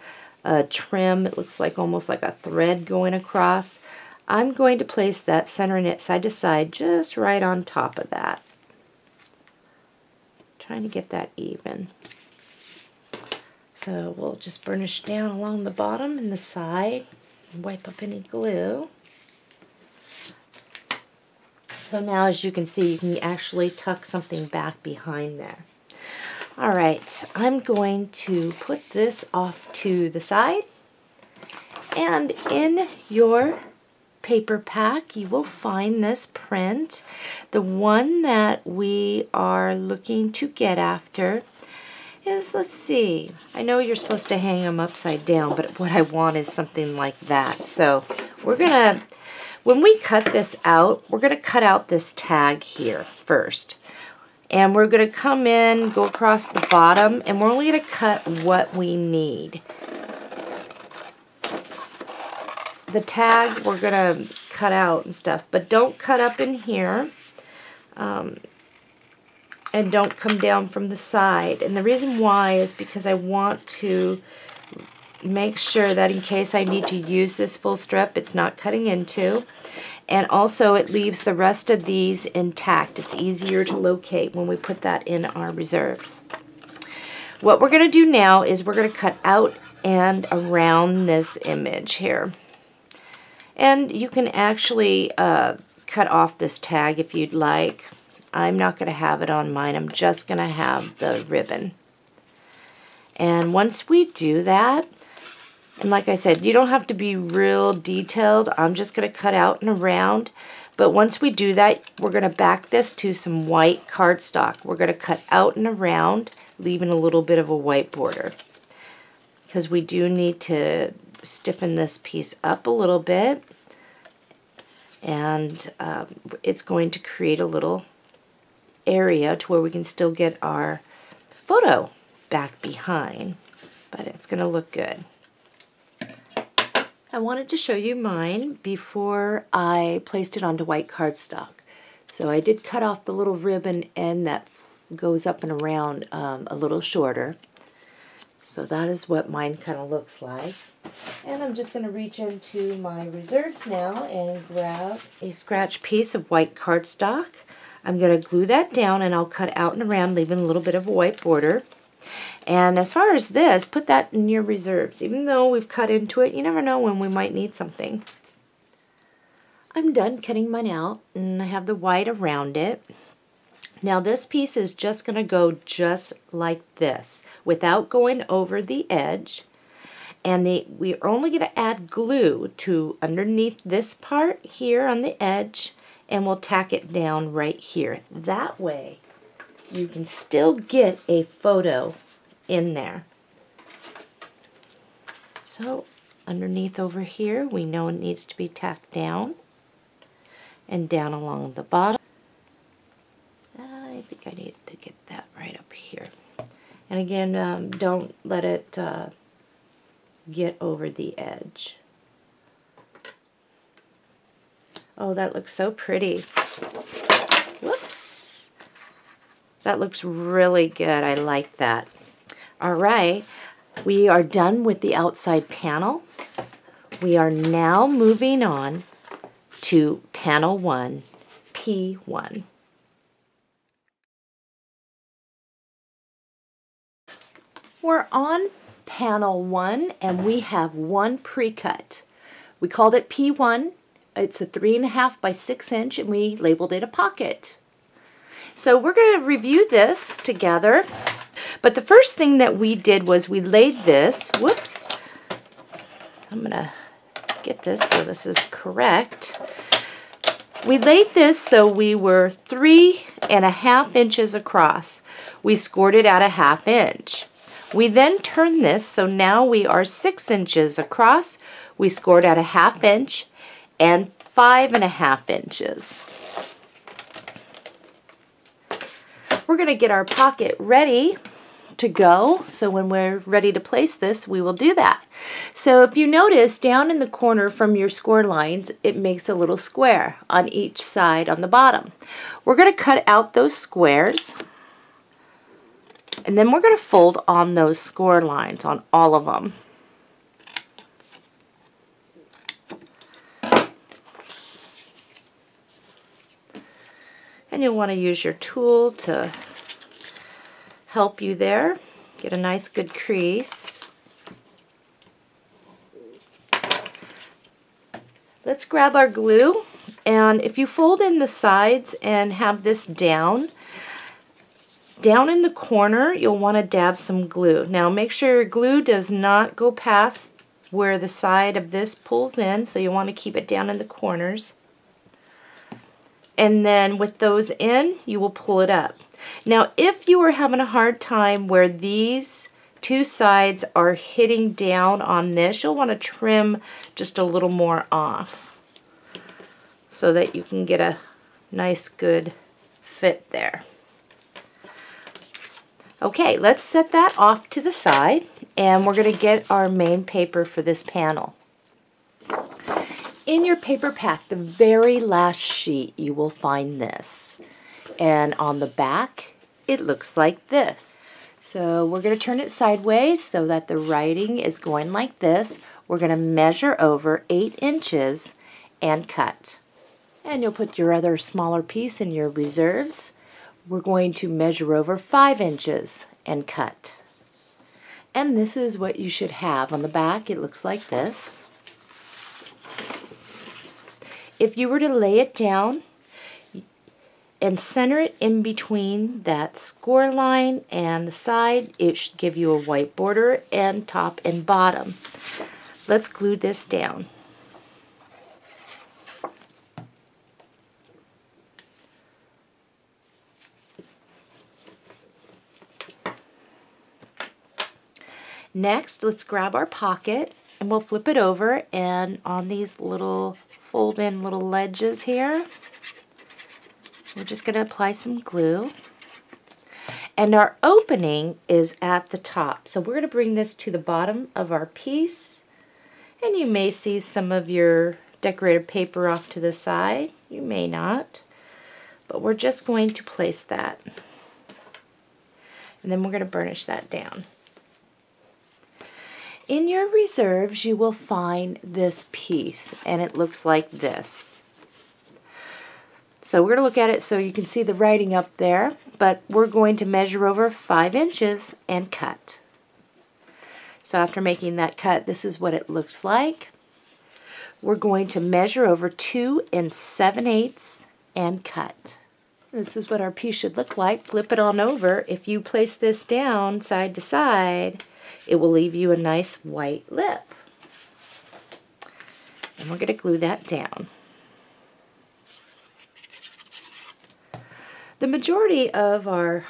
trim. It looks like almost like a thread going across. I'm going to place that, centering it side to side, just right on top of that. Trying to get that even. So we'll just burnish down along the bottom and the side, and wipe up any glue. So now, as you can see, you can actually tuck something back behind there. All right, I'm going to put this off to the side, and in your paper pack you will find this print. The one that we are looking to get after is, let's see, I know you're supposed to hang them upside down, but what I want is something like that. So we're gonna, when we cut this out, we're gonna cut out this tag here first. And we're going to come in, go across the bottom, and we're only going to cut what we need. The tag we're going to cut out and stuff, but don't cut up in here. And don't come down from the side. And the reason why is because I want to make sure that in case I need to use this full strip, it's not cutting into. And also it leaves the rest of these intact. It's easier to locate when we put that in our reserves. What we're going to do now is we're going to cut out and around this image here. And you can actually cut off this tag if you'd like. I'm not going to have it on mine. I'm just going to have the ribbon. And once we do that, and like I said, you don't have to be real detailed. I'm just going to cut out and around. But once we do that, we're going to back this to some white cardstock. We're going to cut out and around, leaving a little bit of a white border. Because we do need to stiffen this piece up a little bit. And it's going to create a little area to where we can still get our photo back behind. But it's going to look good. I wanted to show you mine before I placed it onto white cardstock. So I did cut off the little ribbon end that goes up and around a little shorter. So that is what mine kind of looks like. And I'm just going to reach into my reserves now and grab a scratch piece of white cardstock. I'm going to glue that down and I'll cut out and around, leaving a little bit of a white border. And as far as this, put that in your reserves. Even though we've cut into it, you never know when we might need something. I'm done cutting mine out, and I have the white around it. Now this piece is just going to go just like this, without going over the edge. And we're only going to add glue to underneath this part here on the edge, and we'll tack it down right here. That way, you can still get a photo in there. So underneath over here, we know it needs to be tacked down and down along the bottom. I think I need to get that right up here. And again, don't let it get over the edge. Oh, that looks so pretty. Whoops. That looks really good. I like that. All right, we are done with the outside panel. We are now moving on to panel 1, P1. We're on panel 1 and we have one pre-cut. We called it P1. It's a 3.5 by 6 inch and we labeled it a pocket. So we're going to review this together. But the first thing that we did was we laid this, whoops, I'm going to get this so this is correct. We laid this so we were 3.5 inches across. We scored it at a 1/2 inch. We then turned this so now we are 6 inches across. We scored at a 1/2 inch and 5.5 inches. We're going to get our pocket ready to go, so when we're ready to place this, we will do that. So if you notice, down in the corner from your score lines, it makes a little square on each side on the bottom. We're going to cut out those squares, and then we're going to fold on those score lines on all of them. And you'll want to use your tool to help you there. Get a nice good crease. Let's grab our glue, and if you fold in the sides and have this down in the corner, you'll want to dab some glue. Now make sure your glue does not go past where the side of this pulls in, so you want to keep it down in the corners. And then with those in, you will pull it up. Now, if you are having a hard time where these two sides are hitting down on this, you'll want to trim just a little more off so that you can get a nice good fit there. Okay, let's set that off to the side, and we're going to get our main paper for this panel. In your paper pack, the very last sheet, you will find this. And on the back, it looks like this. So we're going to turn it sideways so that the writing is going like this. We're going to measure over 8 inches and cut. And you'll put your other smaller piece in your reserves. We're going to measure over 5 inches and cut. And this is what you should have. On the back, it looks like this. If you were to lay it down, and center it in between that score line and the side. It should give you a white border and top and bottom. Let's glue this down. Next, let's grab our pocket and we'll flip it over, and on these little fold-in little ledges here, we're just going to apply some glue. And our opening is at the top. So we're going to bring this to the bottom of our piece, and you may see some of your decorative paper off to the side. You may not, but we're just going to place that. And then we're going to burnish that down. In your reserves, you will find this piece, and it looks like this. So we're going to look at it so you can see the writing up there, but we're going to measure over 5 inches and cut. So after making that cut, this is what it looks like. We're going to measure over 2 7/8 and cut. This is what our piece should look like. Flip it on over. If you place this down side to side, it will leave you a nice white lip. And we're going to glue that down. The majority of our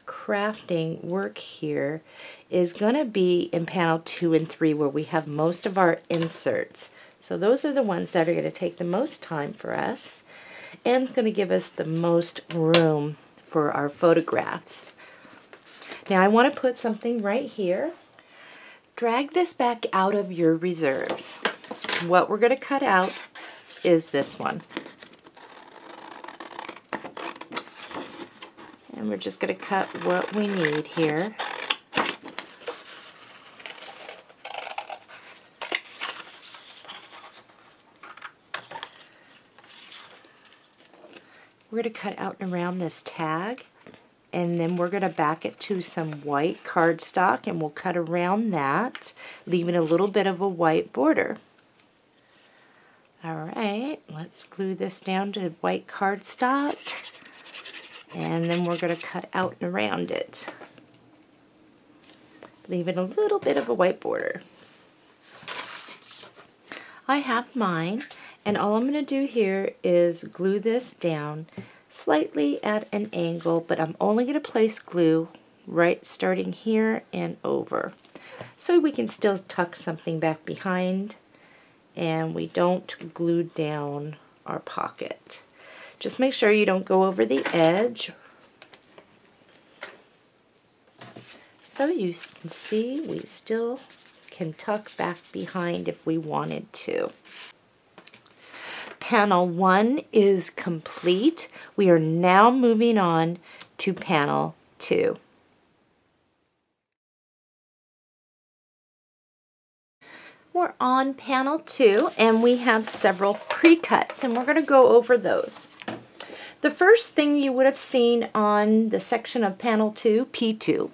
crafting work here is going to be in panel 2 and 3, where we have most of our inserts. So those are the ones that are going to take the most time for us, and it's going to give us the most room for our photographs. Now I want to put something right here. Drag this back out of your reserves. What we're going to cut out is this one. And we're just going to cut what we need here. We're going to cut out and around this tag, and then we're going to back it to some white cardstock, and we'll cut around that, leaving a little bit of a white border. Alright, let's glue this down to white cardstock, and then we're going to cut out and around it, leaving a little bit of a white border. I have mine, and all I'm going to do here is glue this down slightly at an angle, but I'm only going to place glue right starting here and over, so we can still tuck something back behind and we don't glue down our pocket. Just make sure you don't go over the edge. So you can see we still can tuck back behind if we wanted to. Panel 1 is complete. We are now moving on to panel 2. We're on panel 2, and we have several pre-cuts, and we're going to go over those. The first thing you would have seen on the section of panel 2, P2,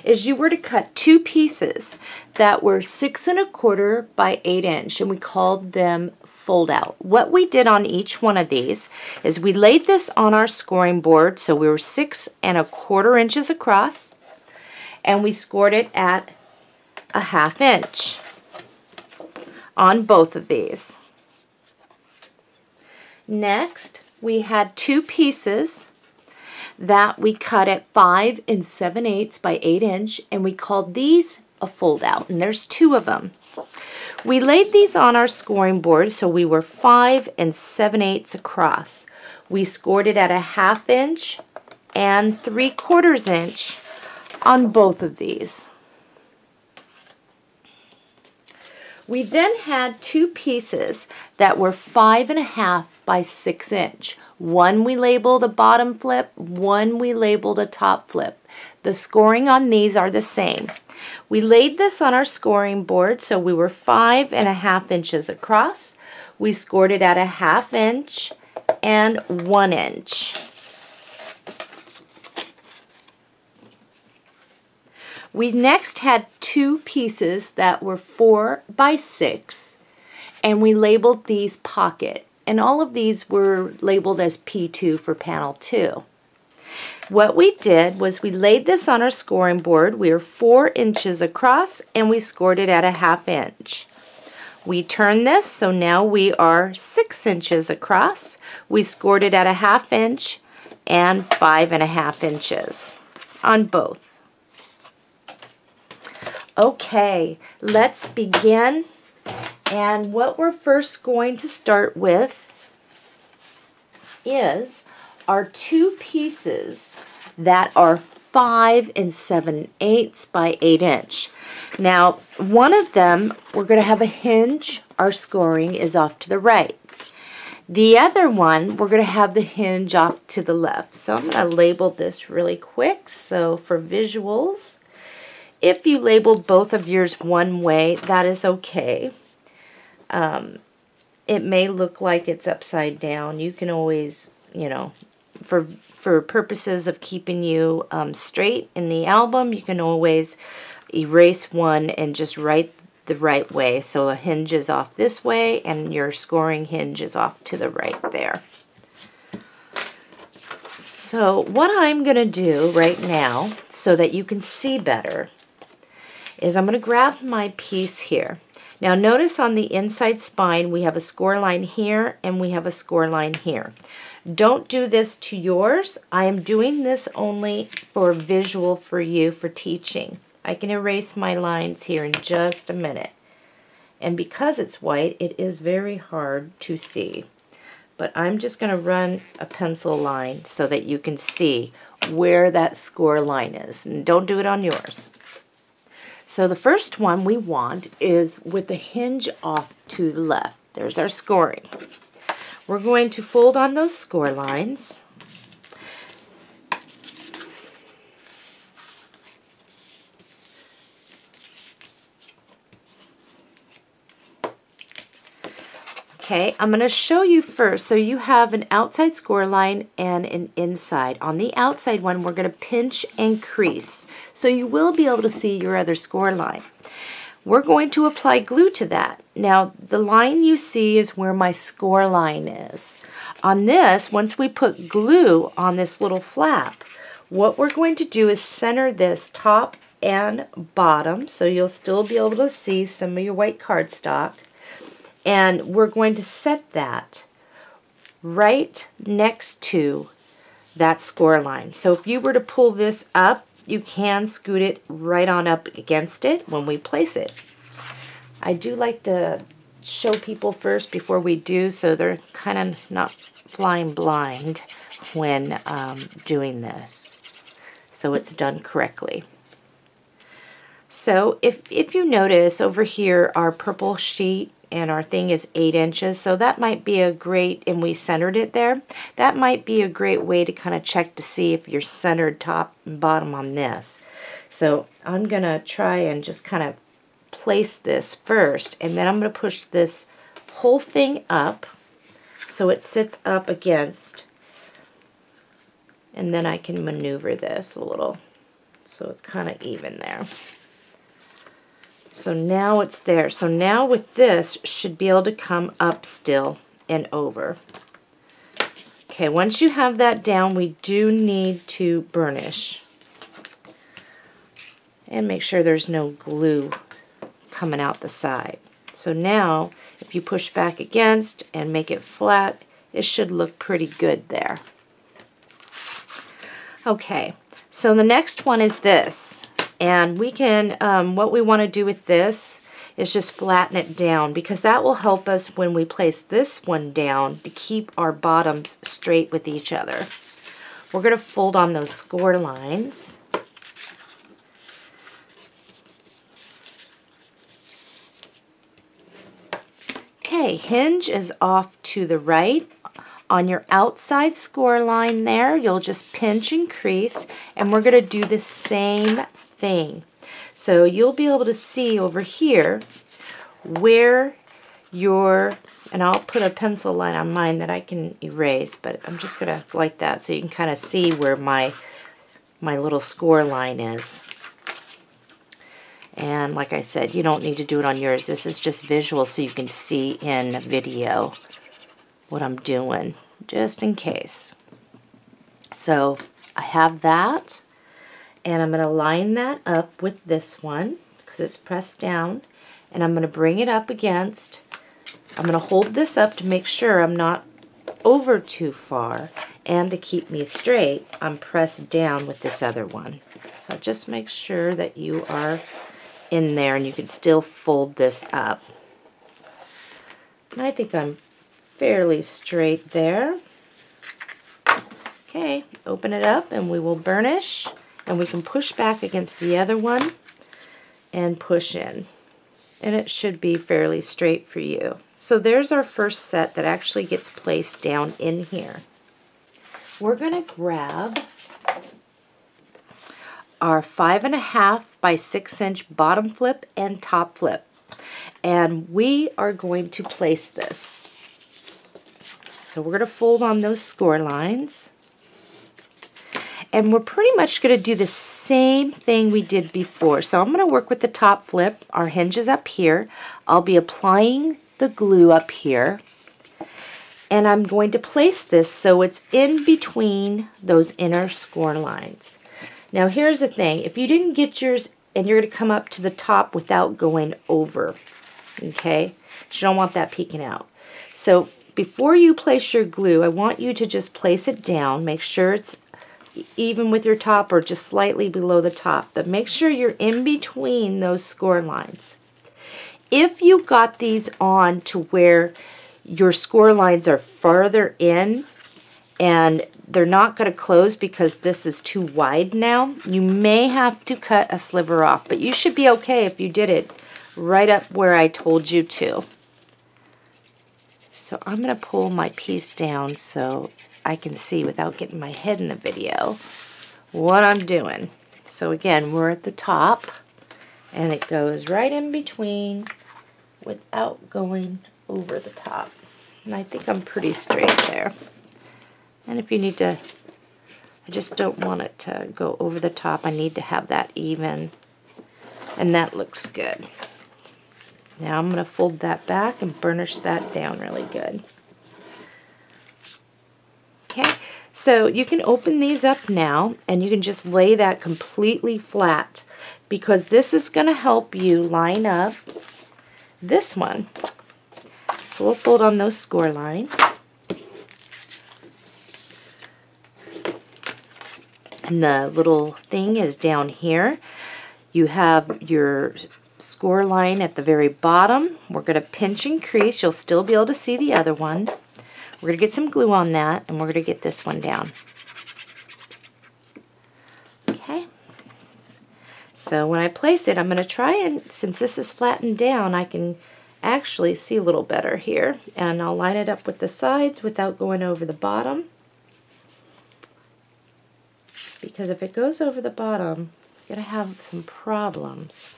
is you were to cut 2 pieces that were 6 1/4 by 8 inch, and we called them fold out. What we did on each one of these is we laid this on our scoring board, so we were 6 1/4 inches across, and we scored it at a 1/2 inch on both of these. Next, we had 2 pieces that we cut at 5 7/8 by 8 inch, and we called these a fold out, and there's 2 of them. We laid these on our scoring board, so we were 5 7/8 across. We scored it at a 1/2 inch and 3/4 inch on both of these. We then had 2 pieces that were 5 1/2 by 6 inch. One we labeled a bottom flip, one we labeled a top flip. The scoring on these are the same. We laid this on our scoring board, so we were 5 1/2 inches across. We scored it at a 1/2 inch and 1 inch. We next had 2 pieces that were 4 by 6, and we labeled these pocket. and all of these were labeled as P2 for panel 2. What we did was we laid this on our scoring board. We were 4 inches across and we scored it at a 1/2 inch. We turned this, so now we are 6 inches across. We scored it at a 1/2 inch and 5.5 inches on both. Okay, let's begin. And what we're first going to start with is our 2 pieces that are 5 7/8 by 8 inch. Now, one of them, we're going to have a hinge. Our scoring is off to the right. The other one, we're going to have the hinge off to the left. So I'm going to label this really quick. So for visuals, if you labeled both of yours one way, that is okay. It may look like it's upside down. You can always, you know, for purposes of keeping you straight in the album, you can always erase one and just write the right way. So a hinge is off this way and your scoring hinge is off to the right there. So what I'm going to do right now so that you can see better is I'm going to grab my piece here. Now notice on the inside spine we have a score line here and we have a score line here. Don't do this to yours. I am doing this only for visual for you for teaching. I can erase my lines here in just a minute. And because it's white, it is very hard to see. But I'm just going to run a pencil line so that you can see where that score line is. And don't do it on yours. So the first one we want is with the hinge off to the left. There's our scoring. We're going to fold on those score lines. Okay, I'm going to show you first. So you have an outside score line and an inside. On the outside one, we're going to pinch and crease. So you will be able to see your other score line. We're going to apply glue to that. Now, the line you see is where my score line is. On this, once we put glue on this little flap, what we're going to do is center this top and bottom, so you'll still be able to see some of your white cardstock. And we're going to set that right next to that score line. So if you were to pull this up, you can scoot it right on up against it when we place it. I do like to show people first before we do, so they're kind of not flying blind when doing this, so it's done correctly. So if you notice over here, our purple sheet and our thing is 8 inches, so that might be a great, and we centered it there, that might be a great way to kind of check to see if you're centered top and bottom on this. So I'm going to try and just kind of place this first, and then I'm going to push this whole thing up so it sits up against, and then I can maneuver this a little so it's kind of even there. So now it's there. So now with this, should be able to come up still and over. Okay, once you have that down, we do need to burnish. And make sure there's no glue coming out the side. So now, if you push back against and make it flat, it should look pretty good there. Okay, so the next one is this. And we can, what we want to do with this is just flatten it down, because that will help us when we place this one down to keep our bottoms straight with each other. We're going to fold on those score lines. Okay, hinge is off to the right. On your outside score line there, you'll just pinch and crease, and we're going to do the same thing. So you'll be able to see over here where your, and I'll put a pencil line on mine that I can erase, but I'm just going to like that so you can kind of see where my little score line is. And like I said, you don't need to do it on yours. This is just visual so you can see in video. what I'm doing, just in case. So I have that, and I'm going to line that up with this one because it's pressed down, and I'm going to bring it up against, I'm going to hold this up to make sure I'm not over too far, and to keep me straight, I'm pressed down with this other one. So just make sure that you are in there, and you can still fold this up. And I think I'm fairly straight there. Okay, open it up and we will burnish, and we can push back against the other one and push in. And it should be fairly straight for you. So there's our first set that actually gets placed down in here. We're going to grab our 5.5 by 6 inch bottom flip and top flip, and we are going to place this. So we're going to fold on those score lines, and we're pretty much going to do the same thing we did before. So I'm going to work with the top flip. Our hinge is up here. I'll be applying the glue up here, and I'm going to place this so it's in between those inner score lines. Now here's the thing, if you didn't get yours and you're going to come up to the top without going over, okay, you don't want that peeking out. So before you place your glue, I want you to just place it down, make sure it's even with your top or just slightly below the top, but make sure you're in between those score lines. If you got these on to where your score lines are farther in and they're not going to close because this is too wide now, you may have to cut a sliver off, but you should be okay if you did it right up where I told you to. So I'm going to pull my piece down so I can see without getting my head in the video what I'm doing. So again, we're at the top, and it goes right in between without going over the top. And I think I'm pretty straight there. And if you need to, I just don't want it to go over the top. I need to have that even. And that looks good. Now I'm going to fold that back and burnish that down really good. Okay, so you can open these up now, and you can just lay that completely flat, because this is going to help you line up this one. So we'll fold on those score lines. And the little thing is down here. You have your score line at the very bottom. We're going to pinch and crease. You'll still be able to see the other one. We're going to get some glue on that, and we're going to get this one down. Okay. So when I place it, I'm going to try and, since this is flattened down, I can actually see a little better here. And I'll line it up with the sides without going over the bottom. Because if it goes over the bottom, you're going to have some problems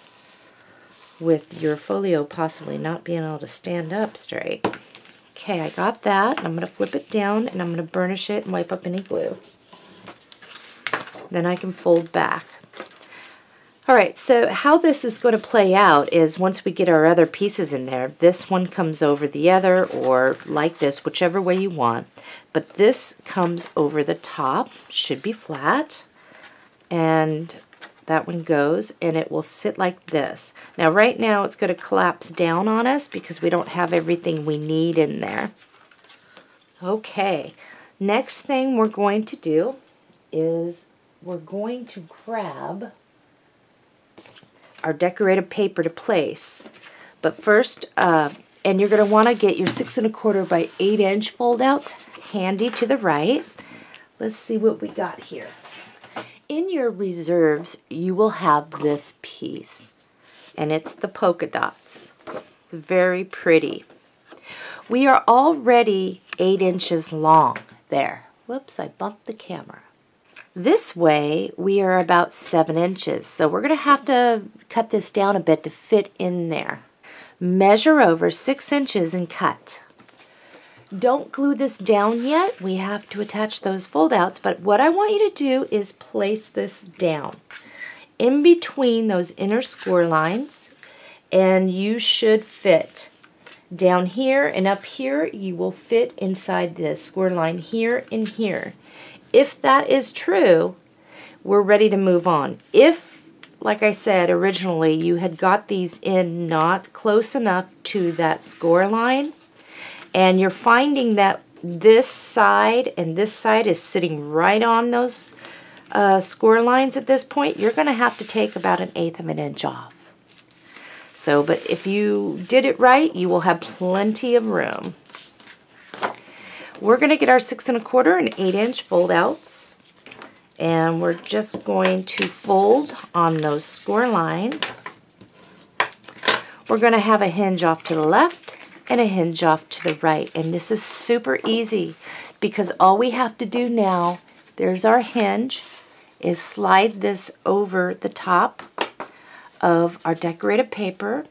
with your folio possibly not being able to stand up straight. Okay, I got that. I'm going to flip it down, and I'm going to burnish it and wipe up any glue. Then I can fold back. Alright, so how this is going to play out is once we get our other pieces in there, this one comes over the other, or like this, whichever way you want. But this comes over the top, should be flat, and that one goes, and it will sit like this. Now right now it's going to collapse down on us because we don't have everything we need in there. Okay, next thing we're going to do is we're going to grab our decorative paper to place. But first, and you're going to want to get your 6 1/4 by 8 inch fold outs handy to the right. Let's see what we got here. In your reserves, you will have this piece, and it's the polka dots. It's very pretty. We are already 8 inches long there. Whoops, I bumped the camera. This way, we are about 7 inches, so we're going to have to cut this down a bit to fit in there. Measure over 6 inches and cut. Don't glue this down yet. We have to attach those fold outs, but what I want you to do is place this down in between those inner score lines, and you should fit. Down here and up here, you will fit inside this score line here and here. If that is true, we're ready to move on. If, like I said originally, you had got these in not close enough to that score line, and you're finding that this side and this side is sitting right on those score lines at this point, you're going to have to take about 1/8 of an inch off. So, but if you did it right, you will have plenty of room. We're going to get our 6 1/4 and 8-inch fold outs, and we're just going to fold on those score lines. We're going to have a hinge off to the left and a hinge off to the right, and this is super easy because all we have to do now, there's our hinge, is slide this over the top of our decorated paper.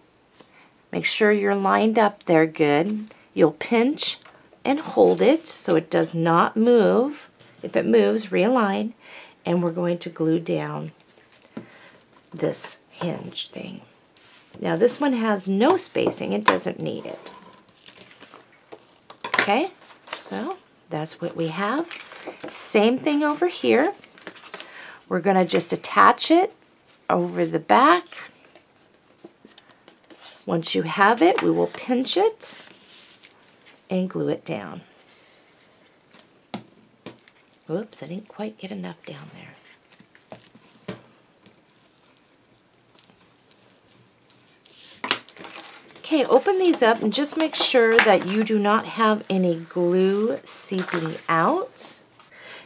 Make sure you're lined up there good. You'll pinch and hold it so it does not move. If it moves, realign, and we're going to glue down this hinge thing. Now this one has no spacing, it doesn't need it. Okay, so that's what we have. Same thing over here. We're going to just attach it over the back. Once you have it, we will pinch it and glue it down. Whoops, I didn't quite get enough down there. Okay, open these up and just make sure that you do not have any glue seeping out.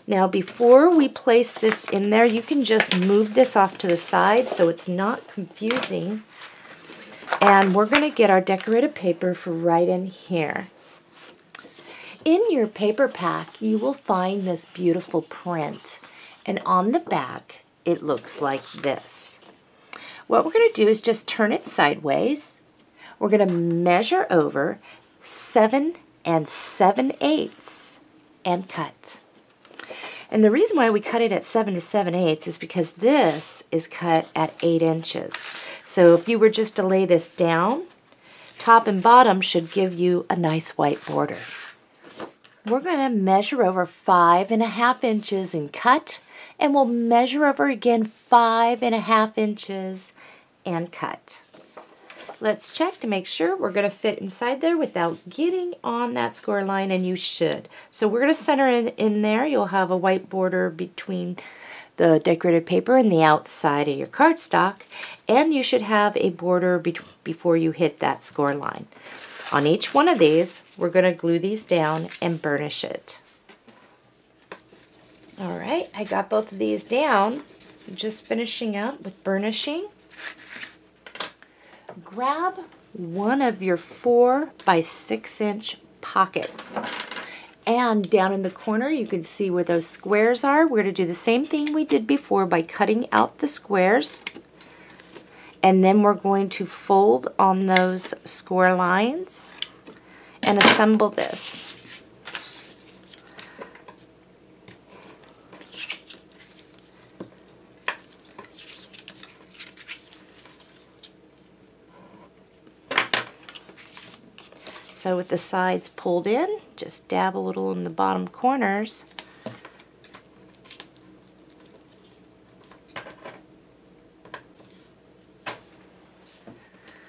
Now before we place this in there, you can just move this off to the side so it's not confusing. And we're going to get our decorated paper for right in here. In your paper pack, you will find this beautiful print. And on the back, it looks like this. What we're going to do is just turn it sideways. We're going to measure over 7 7/8 and cut. And the reason why we cut it at 7 7/8 is because this is cut at 8 inches. So if you were just to lay this down, top and bottom should give you a nice white border. We're going to measure over 5 1/2 inches and cut, and we'll measure over again 5 1/2 inches and cut. Let's check to make sure we're going to fit inside there without getting on that score line, and you should. So we're going to center it in there. You'll have a white border between the decorated paper and the outside of your cardstock, and you should have a border before you hit that score line. On each one of these, we're going to glue these down and burnish it. All right, I got both of these down. I'm just finishing up with burnishing. Grab one of your 4 by 6 inch pockets. And down in the corner, you can see where those squares are. We're going to do the same thing we did before by cutting out the squares. And then we're going to fold on those score lines and assemble this. So with the sides pulled in, just dab a little in the bottom corners.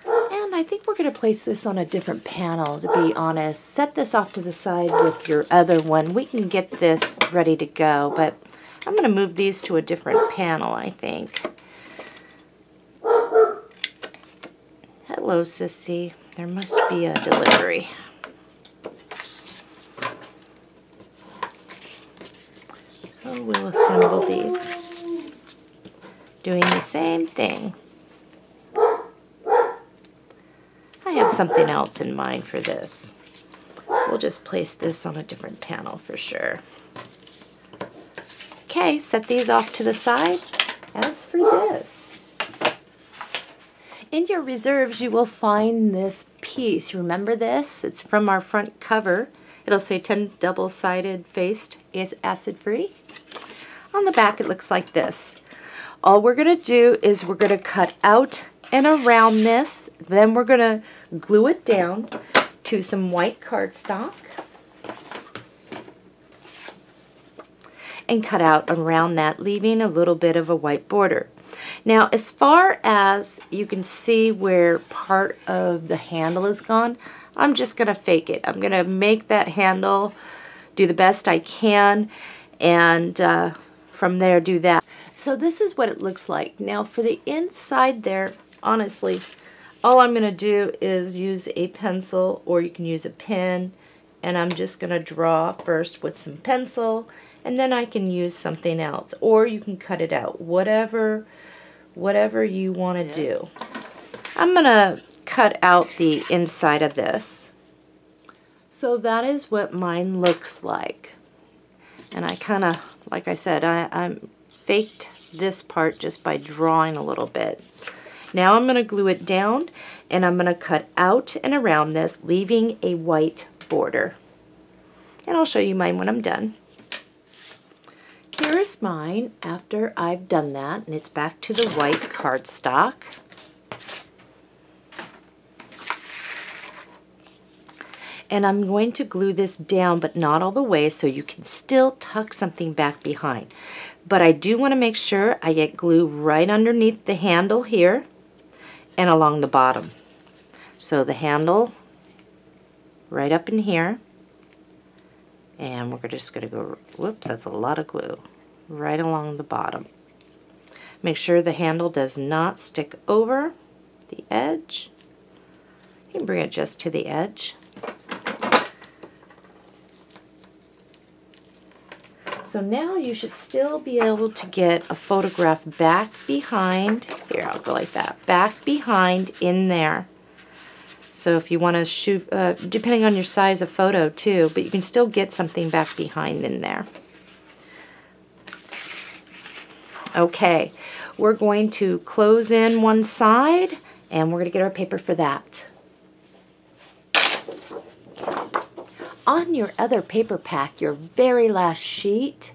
And I think we're going to place this on a different panel, to be honest. Set this off to the side with your other one. We can get this ready to go, but I'm going to move these to a different panel, I think. Hello, Sissy. There must be a delivery. So we'll assemble these, doing the same thing. I have something else in mind for this. We'll just place this on a different panel for sure. Okay, set these off to the side. As for this, in your reserves, you will find this piece. Remember this? It's from our front cover. It'll say 10 double-sided faced is acid-free. On the back, it looks like this. All we're going to do is we're going to cut out and around this. Then we're going to glue it down. to some white cardstock and cut out around that, leaving a little bit of a white border. Now, as far as you can see where part of the handle is gone, I'm just going to fake it. I'm going to make that handle, do the best I can, and from there do that. So this is what it looks like. Now for the inside there, honestly, all I'm going to do is use a pencil, or you can use a pen, and I'm just going to draw first with some pencil, and then I can use something else, or you can cut it out, whatever you want to do. I'm going to cut out the inside of this. So that is what mine looks like. And I kind of, like I said, I faked this part just by drawing a little bit. Now I'm going to glue it down, and I'm going to cut out and around this, leaving a white border. And I'll show you mine when I'm done. Here is mine after I've done that, and it's back to the white cardstock. And I'm going to glue this down, but not all the way, so you can still tuck something back behind. But I do want to make sure I get glue right underneath the handle here and along the bottom. So the handle right up in here, and we're just going to go, whoops, that's a lot of glue, right along the bottom. Make sure the handle does not stick over the edge. You can bring it just to the edge. So now you should still be able to get a photograph back behind. Here, I'll go like that. Back behind in there. So if you want to shoot, depending on your size of photo too, but you can still get something back behind in there. Okay, we're going to close in one side, and we're going to get our paper for that. On your other paper pack, your very last sheet,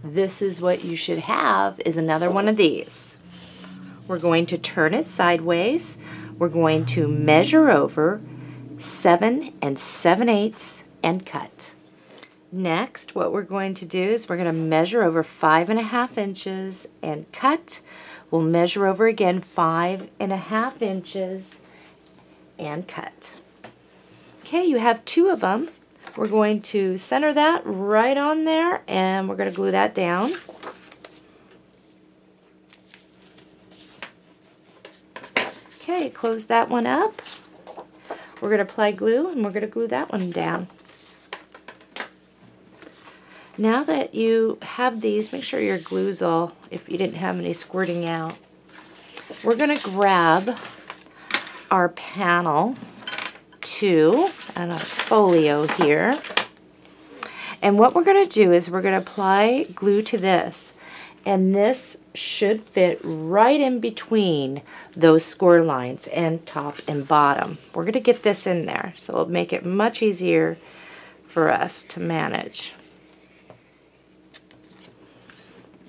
this is what you should have, is another one of these. We're going to turn it sideways. We're going to measure over 7 7/8 and cut. Next, what we're going to do is we're going to measure over 5.5 inches and cut. We'll measure over again 5.5 inches and cut. Okay, you have 2 of them. We're going to center that right on there, and we're going to glue that down. Okay, close that one up. We're going to apply glue, and we're going to glue that one down. Now that you have these, make sure your glue's all, if you didn't have any squirting out. We're going to grab our panel 2 and a folio here. And what we're going to do is we're going to apply glue to this. And this should fit right in between those score lines and top and bottom. We're going to get this in there, so it'll make it much easier for us to manage.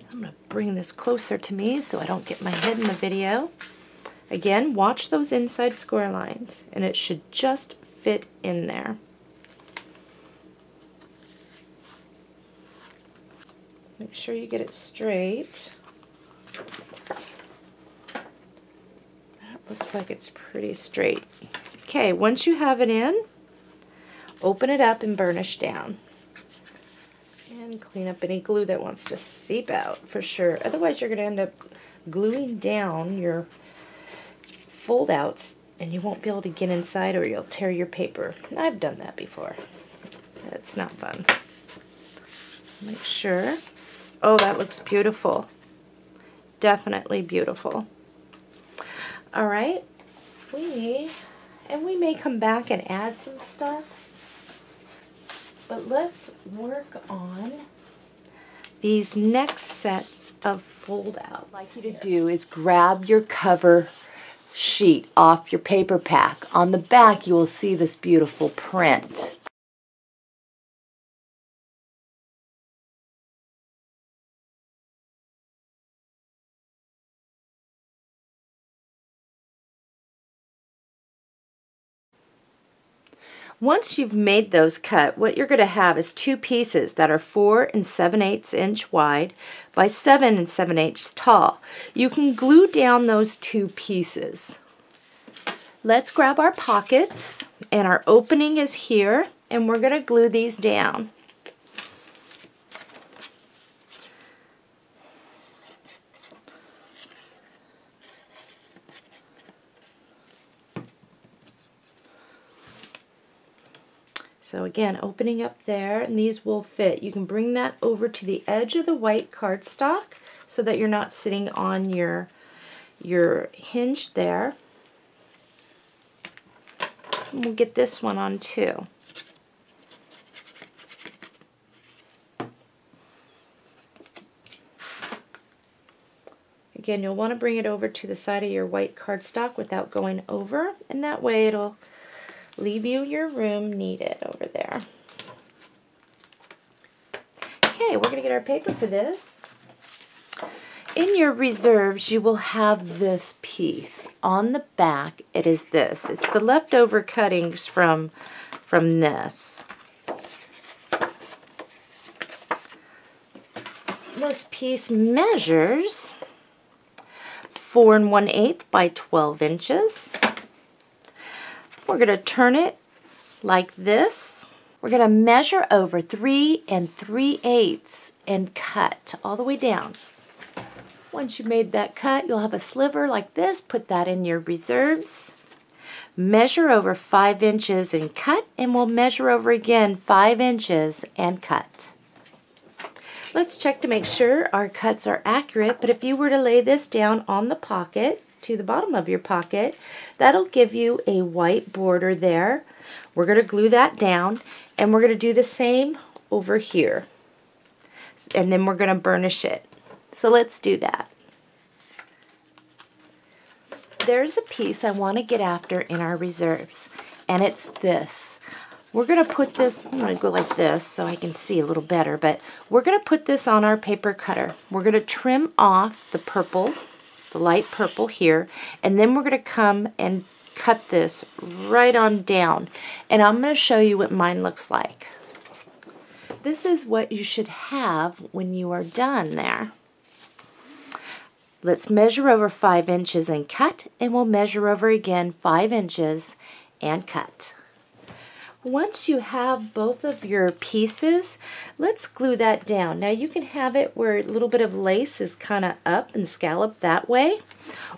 I'm going to bring this closer to me so I don't get my head in the video. Again, watch those inside score lines, and it should just fit in there. Make sure you get it straight. That looks like it's pretty straight. Okay, once you have it in, open it up and burnish down. And clean up any glue that wants to seep out for sure. Otherwise, you're going to end up gluing down your fold outs, and you won't be able to get inside, or you'll tear your paper. I've done that before. It's not fun. Make sure. Oh, that looks beautiful. Definitely beautiful. All right. We may come back and add some stuff, but let's work on these next sets of fold outs. What I'd like you to do is grab your cover sheet off your paper pack. On the back, you will see this beautiful print. Once you've made those cut, what you're going to have is two pieces that are 4 7/8 inch wide by 7 7/8 tall. You can glue down those two pieces. Let's grab our pockets, and our opening is here, and we're going to glue these down. So again, opening up there, and these will fit. You can bring that over to the edge of the white cardstock so that you're not sitting on your hinge there. And we'll get this one on too. Again, you'll want to bring it over to the side of your white cardstock without going over, and that way it'll leave you your room needed over there. Okay, we're going to get our paper for this. In your reserves, you will have this piece. On the back, it is this. It's the leftover cuttings from this. This piece measures 4 1/8 by 12 inches. We're going to turn it like this. We're going to measure over 3 3/8 and cut all the way down. Once you made that cut, you'll have a sliver like this. Put that in your reserves. Measure over 5 inches and cut, and we'll measure over again 5 inches and cut. Let's check to make sure our cuts are accurate, but if you were to lay this down on the pocket, to the bottom of your pocket, that'll give you a white border there. We're going to glue that down, and we're going to do the same over here. And then we're going to burnish it. So let's do that. There's a piece I want to get after in our reserves, and it's this. We're going to put this, I'm going to go like this so I can see a little better, but we're going to put this on our paper cutter. We're going to trim off the purple, the light purple here, and then we're going to come and cut this right on down, and I'm going to show you what mine looks like. This is what you should have when you are done there. Let's measure over 5 inches and cut, and we'll measure over again 5 inches and cut. Once you have both of your pieces, let's glue that down. Now you can have it where a little bit of lace is kind of up and scalloped that way,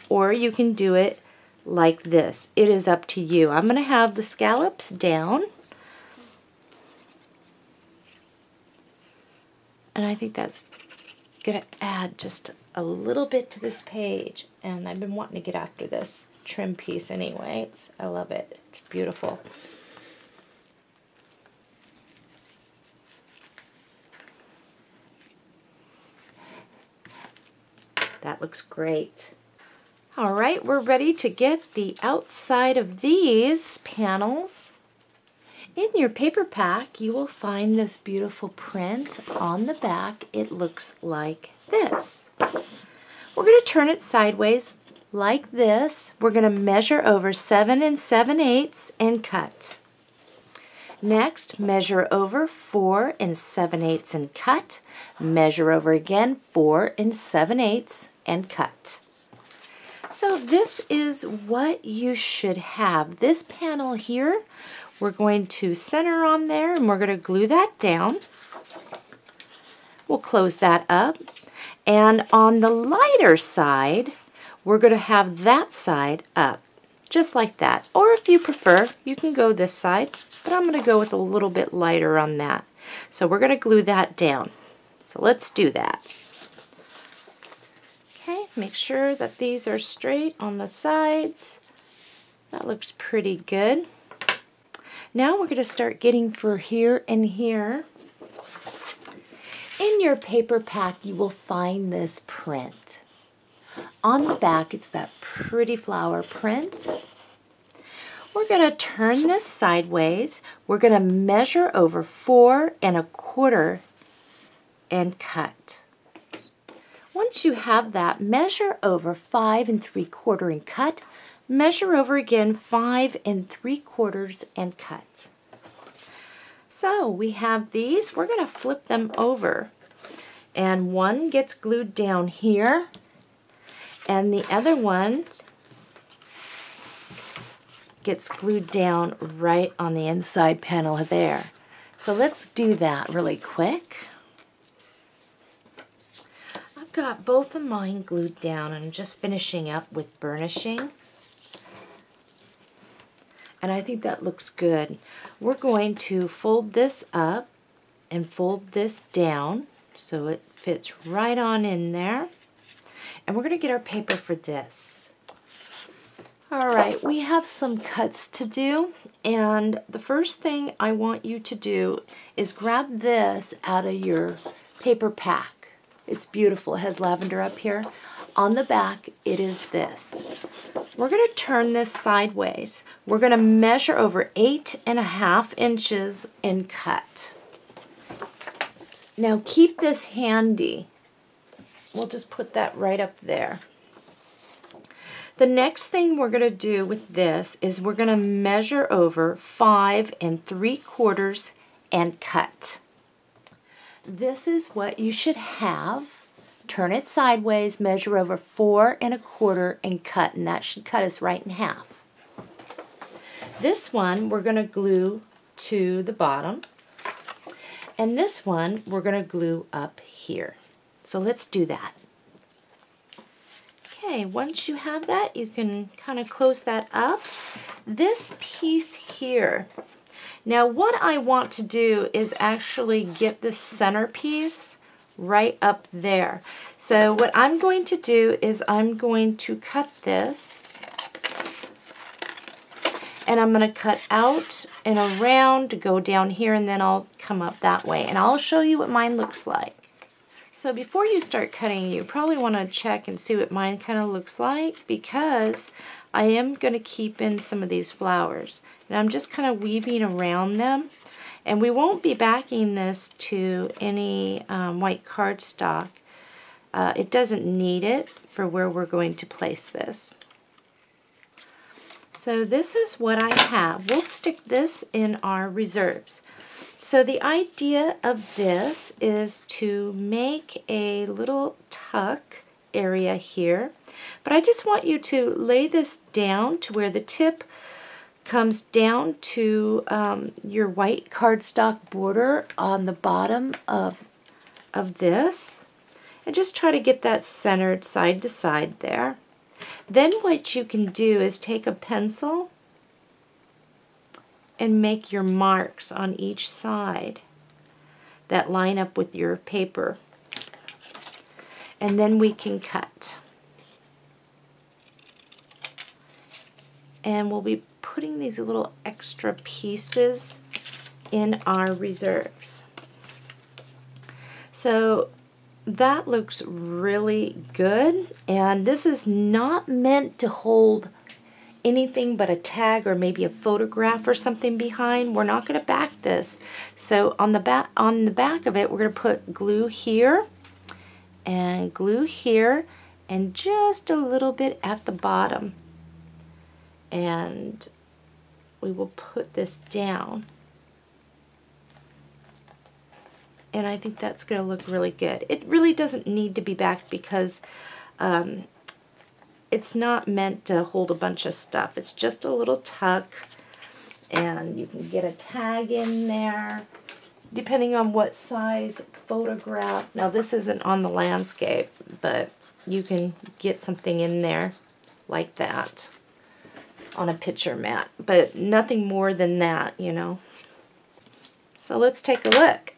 or you can do it like this. It is up to you. I'm going to have the scallops down, and I think that's going to add just a little bit to this page, and I've been wanting to get after this trim piece anyway. I love it. It's beautiful. That looks great. All right, we're ready to get the outside of these panels. In your paper pack, you will find this beautiful print on the back. It looks like this. We're going to turn it sideways like this. We're going to measure over 7 7/8 and cut. Next, measure over 4 7/8 and cut. Measure over again 4 7/8 and cut. So this is what you should have. This panel here, we're going to center on there, and we're going to glue that down. We'll close that up. And on the lighter side, we're going to have that side up, just like that. Or if you prefer, you can go this side, but I'm going to go with a little bit lighter on that. So we're going to glue that down. So let's do that. Okay, make sure that these are straight on the sides. That looks pretty good. Now we're going to start getting for here and here. In your paper pack, you will find this print. On the back, it's that pretty flower print. We're going to turn this sideways. We're going to measure over 4 1/4 and cut. Once you have that, measure over 5 3/4 and cut. Measure over again 5 3/4 and cut. So we have these. We're going to flip them over. And one gets glued down here, and the other one gets glued down right on the inside panel there. So let's do that really quick. I've got both of mine glued down, and I'm just finishing up with burnishing. And I think that looks good. We're going to fold this up and fold this down so it fits right on in there. And we're going to get our paper for this. All right, we have some cuts to do, and the first thing I want you to do is grab this out of your paper pack. It's beautiful. It has lavender up here. On the back, it is this. We're going to turn this sideways. We're going to measure over 8.5 inches and cut. Now keep this handy. We'll just put that right up there. The next thing we're going to do with this is we're going to measure over 5 3/4 and cut. This is what you should have. Turn it sideways, measure over 4 1/4 and cut, and that should cut us right in half. This one we're going to glue to the bottom, and this one we're going to glue up here. So let's do that. Okay, once you have that, you can kind of close that up. This piece here, now what I want to do is actually get the center piece right up there. So what I'm going to do is I'm going to cut this, and I'm going to cut out and around to go down here, and then I'll come up that way, and I'll show you what mine looks like. So before you start cutting, you probably want to check and see what mine kind of looks like, because I am going to keep in some of these flowers. And I'm just kind of weaving around them. And we won't be backing this to any white cardstock. It doesn't need it for where we're going to place this. So this is what I have. We'll stick this in our reserves. So the idea of this is to make a little tuck area here, but I just want you to lay this down to where the tip comes down to your white cardstock border on the bottom of this, and just try to get that centered side to side there. Then what you can do is take a pencil and make your marks on each side that line up with your paper. And then we can cut. And we'll be putting these little extra pieces in our reserves. So that looks really good, and this is not meant to hold anything but a tag or maybe a photograph or something behind. We're not going to back this. So on the back of it, we're going to put glue here and glue here and just a little bit at the bottom. And we will put this down. And I think that's going to look really good. It really doesn't need to be backed because it's not meant to hold a bunch of stuff. It's just a little tuck, and you can get a tag in there depending on what size photograph. Now this isn't on the landscape, but you can get something in there like that on a picture mat, but nothing more than that, you know. So let's take a look.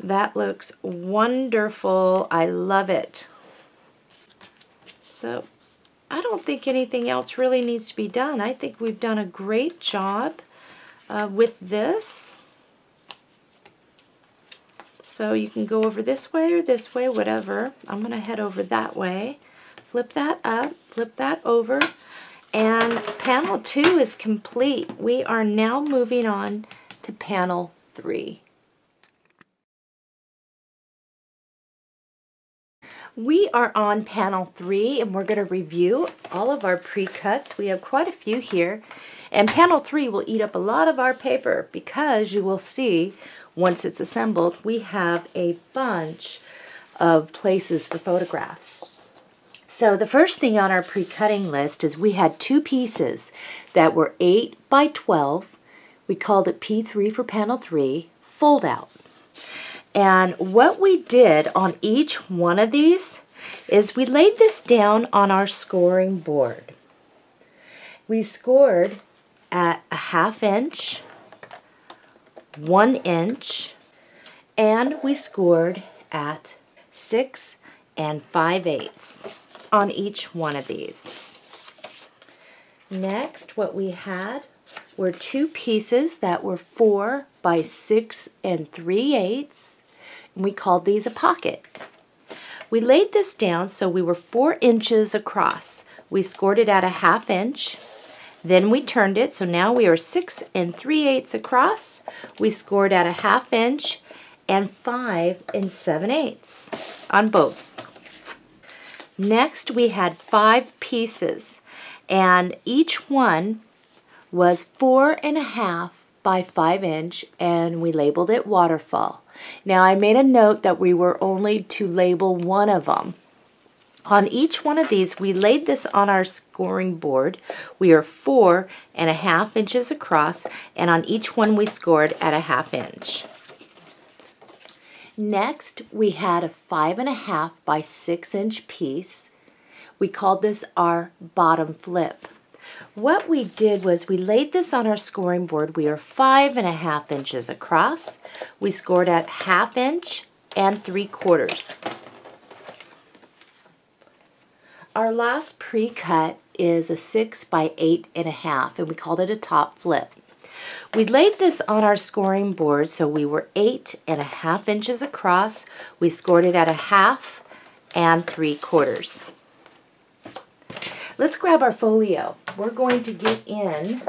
That looks wonderful. I love it. So I don't think anything else really needs to be done. I think we've done a great job with this. So you can go over this way or this way, whatever. I'm going to head over that way. Flip that up, flip that over, and panel 2 is complete. We are now moving on to panel 3. We are on panel 3, and we're going to review all of our pre-cuts. We have quite a few here. And panel 3 will eat up a lot of our paper because you will see once it's assembled we have a bunch of places for photographs. So the first thing on our pre-cutting list is we had 2 pieces that were 8 by 12. We called it P3 for panel 3, fold out. And what we did on each one of these is we laid this down on our scoring board. We scored at a 1/2 inch, 1 inch, and we scored at 6 5/8 on each one of these. Next, what we had were 2 pieces that were 4 by 6 3/8, and we called these a pocket. We laid this down so we were 4 inches across. We scored it at a 1/2 inch. Then we turned it, so now we are 6 3/8 across. We scored at a 1/2 inch and 5 7/8 on both. Next, we had 5 pieces, and each one was 4 1/2 by 5 inch, and we labeled it waterfall. Now, I made a note that we were only to label one of them. On each one of these, we laid this on our scoring board. We are 4 1/2 inches across, and on each one we scored at a 1/2 inch. Next, we had a 5 1/2 by 6 inch piece. We called this our bottom flip. What we did was we laid this on our scoring board. We are 5 1/2 inches across. We scored at 1/2 inch and 3/4. Our last pre-cut is a 6 by 8 1/2, and we called it a top flip. We laid this on our scoring board, so we were 8 1/2 inches across. We scored it at a 1/2 and 3/4. Let's grab our folio. We're going to get in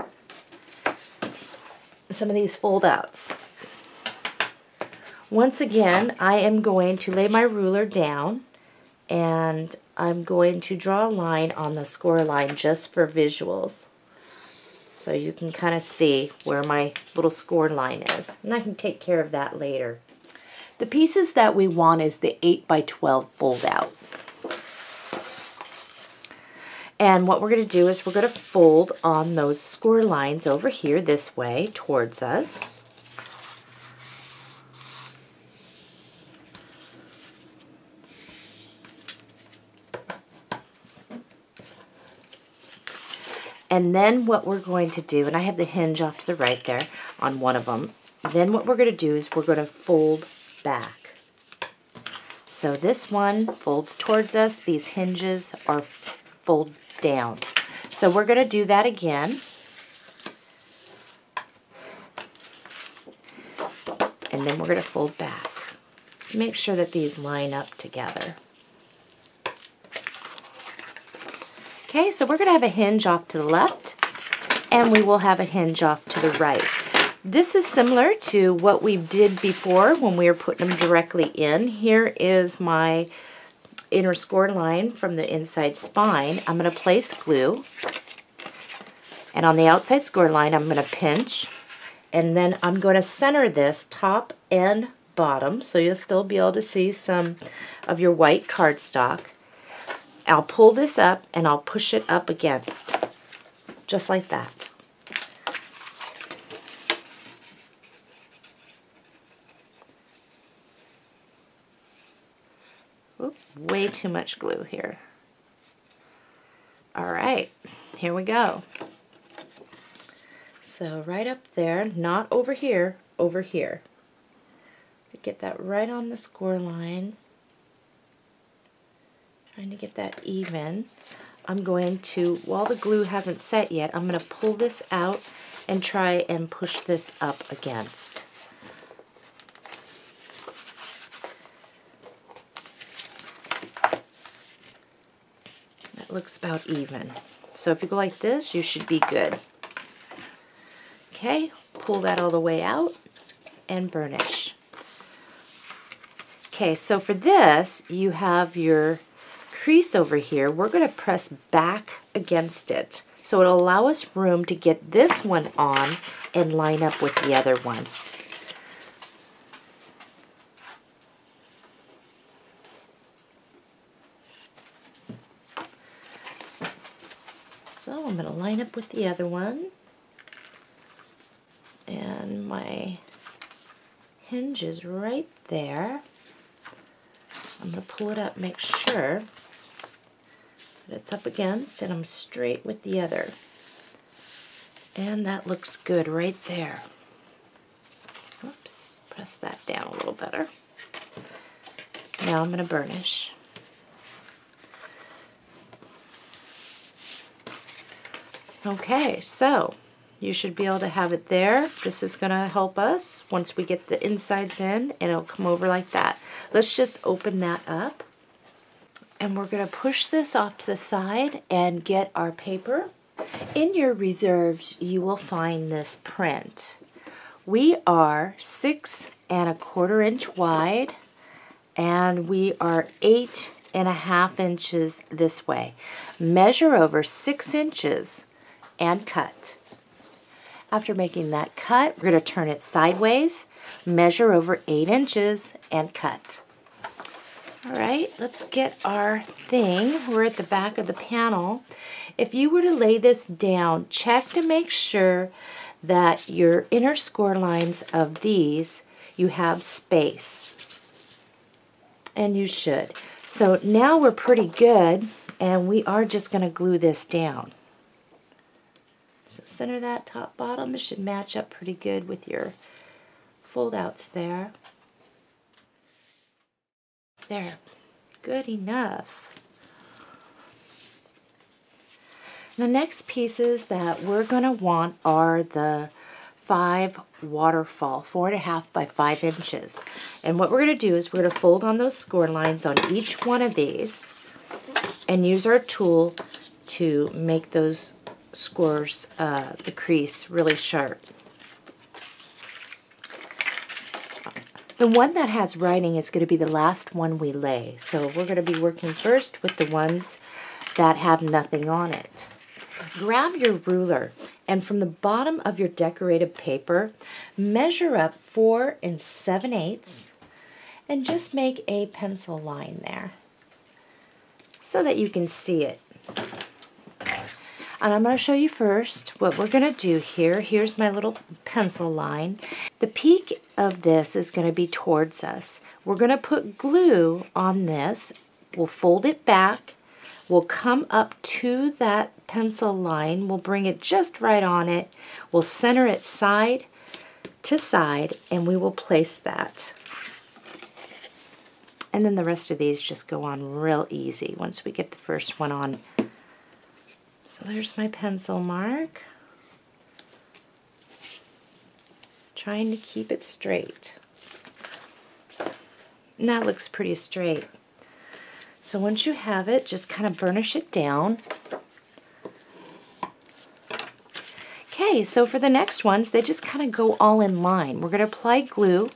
some of these fold-outs. Once again, I am going to lay my ruler down, and I'm going to draw a line on the score line just for visuals, so you can kind of see where my little score line is, and I can take care of that later. The pieces that we want is the 8 by 12 fold out. And what we're going to do is we're going to fold on those score lines over here this way towards us. And then what we're going to do, and I have the hinge off to the right there on one of them, then what we're going to do is we're going to fold back. So this one folds towards us, these hinges are fold down. So we're going to do that again. And then we're going to fold back. Make sure that these line up together. Okay, so we're going to have a hinge off to the left, and we will have a hinge off to the right. This is similar to what we did before when we were putting them directly in. Here is my inner score line from the inside spine. I'm going to place glue, and on the outside score line I'm going to pinch, and then I'm going to center this top and bottom so you'll still be able to see some of your white cardstock. I'll pull this up and I'll push it up against, just like that. Oop, way too much glue here. All right, here we go. So right up there, not over here, over here. Get that right on the score line. Trying to get that even. I'm going to, while the glue hasn't set yet, I'm going to pull this out and try and push this up against. That looks about even. So if you go like this, you should be good. Okay, pull that all the way out and burnish. Okay, so for this, you have your crease over here. We're going to press back against it So it'll allow us room to get this one on and line up with the other one. So I'm going to line up with the other one. And my hinge is right there. I'm going to pull it up, make sure that it's up against and I'm straight with the other. And that looks good right there. Oops, press that down a little better. Now I'm going to burnish. Okay, so you should be able to have it there. This is going to help us once we get the insides in, and it'll come over like that. Let's just open that up. And we're going to push this off to the side and get our paper. In your reserves, you will find this print. We are 6 1/4 inch wide, and we are 8 1/2 inches this way. Measure over 6 inches and cut. After making that cut, we're going to turn it sideways, measure over 8 inches, and cut. All right, let's get our thing. We're at the back of the panel. If you were to lay this down, check to make sure that your inner score lines of these, you have space. And you should. So now we're pretty good, and we are just going to glue this down. So center that top bottom. It should match up pretty good with your fold outs there. There, good enough. The next pieces that we're going to want are the 5 waterfall, 4 1/2 by 5 inches. And what we're going to do is we're going to fold on those score lines on each one of these and use our tool to make those scores, the crease really sharp. The one that has writing is going to be the last one we lay. So we're going to be working first with the ones that have nothing on it. Grab your ruler and from the bottom of your decorated paper, measure up 4 7/8 and just make a pencil line there so that you can see it. And I'm going to show you first what we're going to do here. Here's my little pencil line. The peak of this is going to be towards us. We're going to put glue on this. We'll fold it back. We'll come up to that pencil line. We'll bring it just right on it. We'll center it side to side, and we will place that. And then the rest of these just go on real easy once we get the first one on. So there's my pencil mark. Trying to keep it straight. And that looks pretty straight. So once you have it, just kind of burnish it down. Okay, so for the next ones, they just kind of go all in line. We're going to apply glue.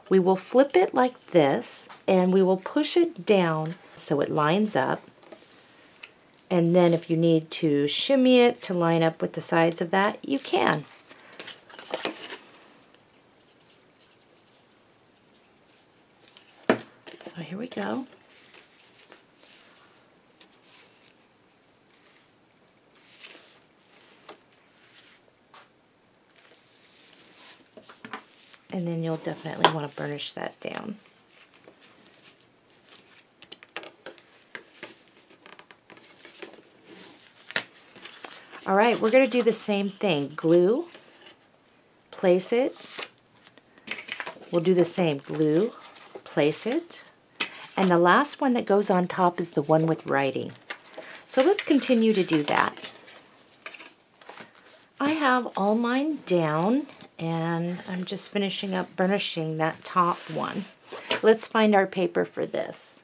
We will flip it like this, and we will push it down so it lines up. And then if you need to shimmy it to line up with the sides of that, you can. So here we go. And then you'll definitely want to burnish that down. All right, we're going to do the same thing. Glue, place it. We'll do the same. Glue, place it. And the last one that goes on top is the one with writing. So let's continue to do that. I have all mine down, and I'm just finishing up burnishing that top one. Let's find our paper for this.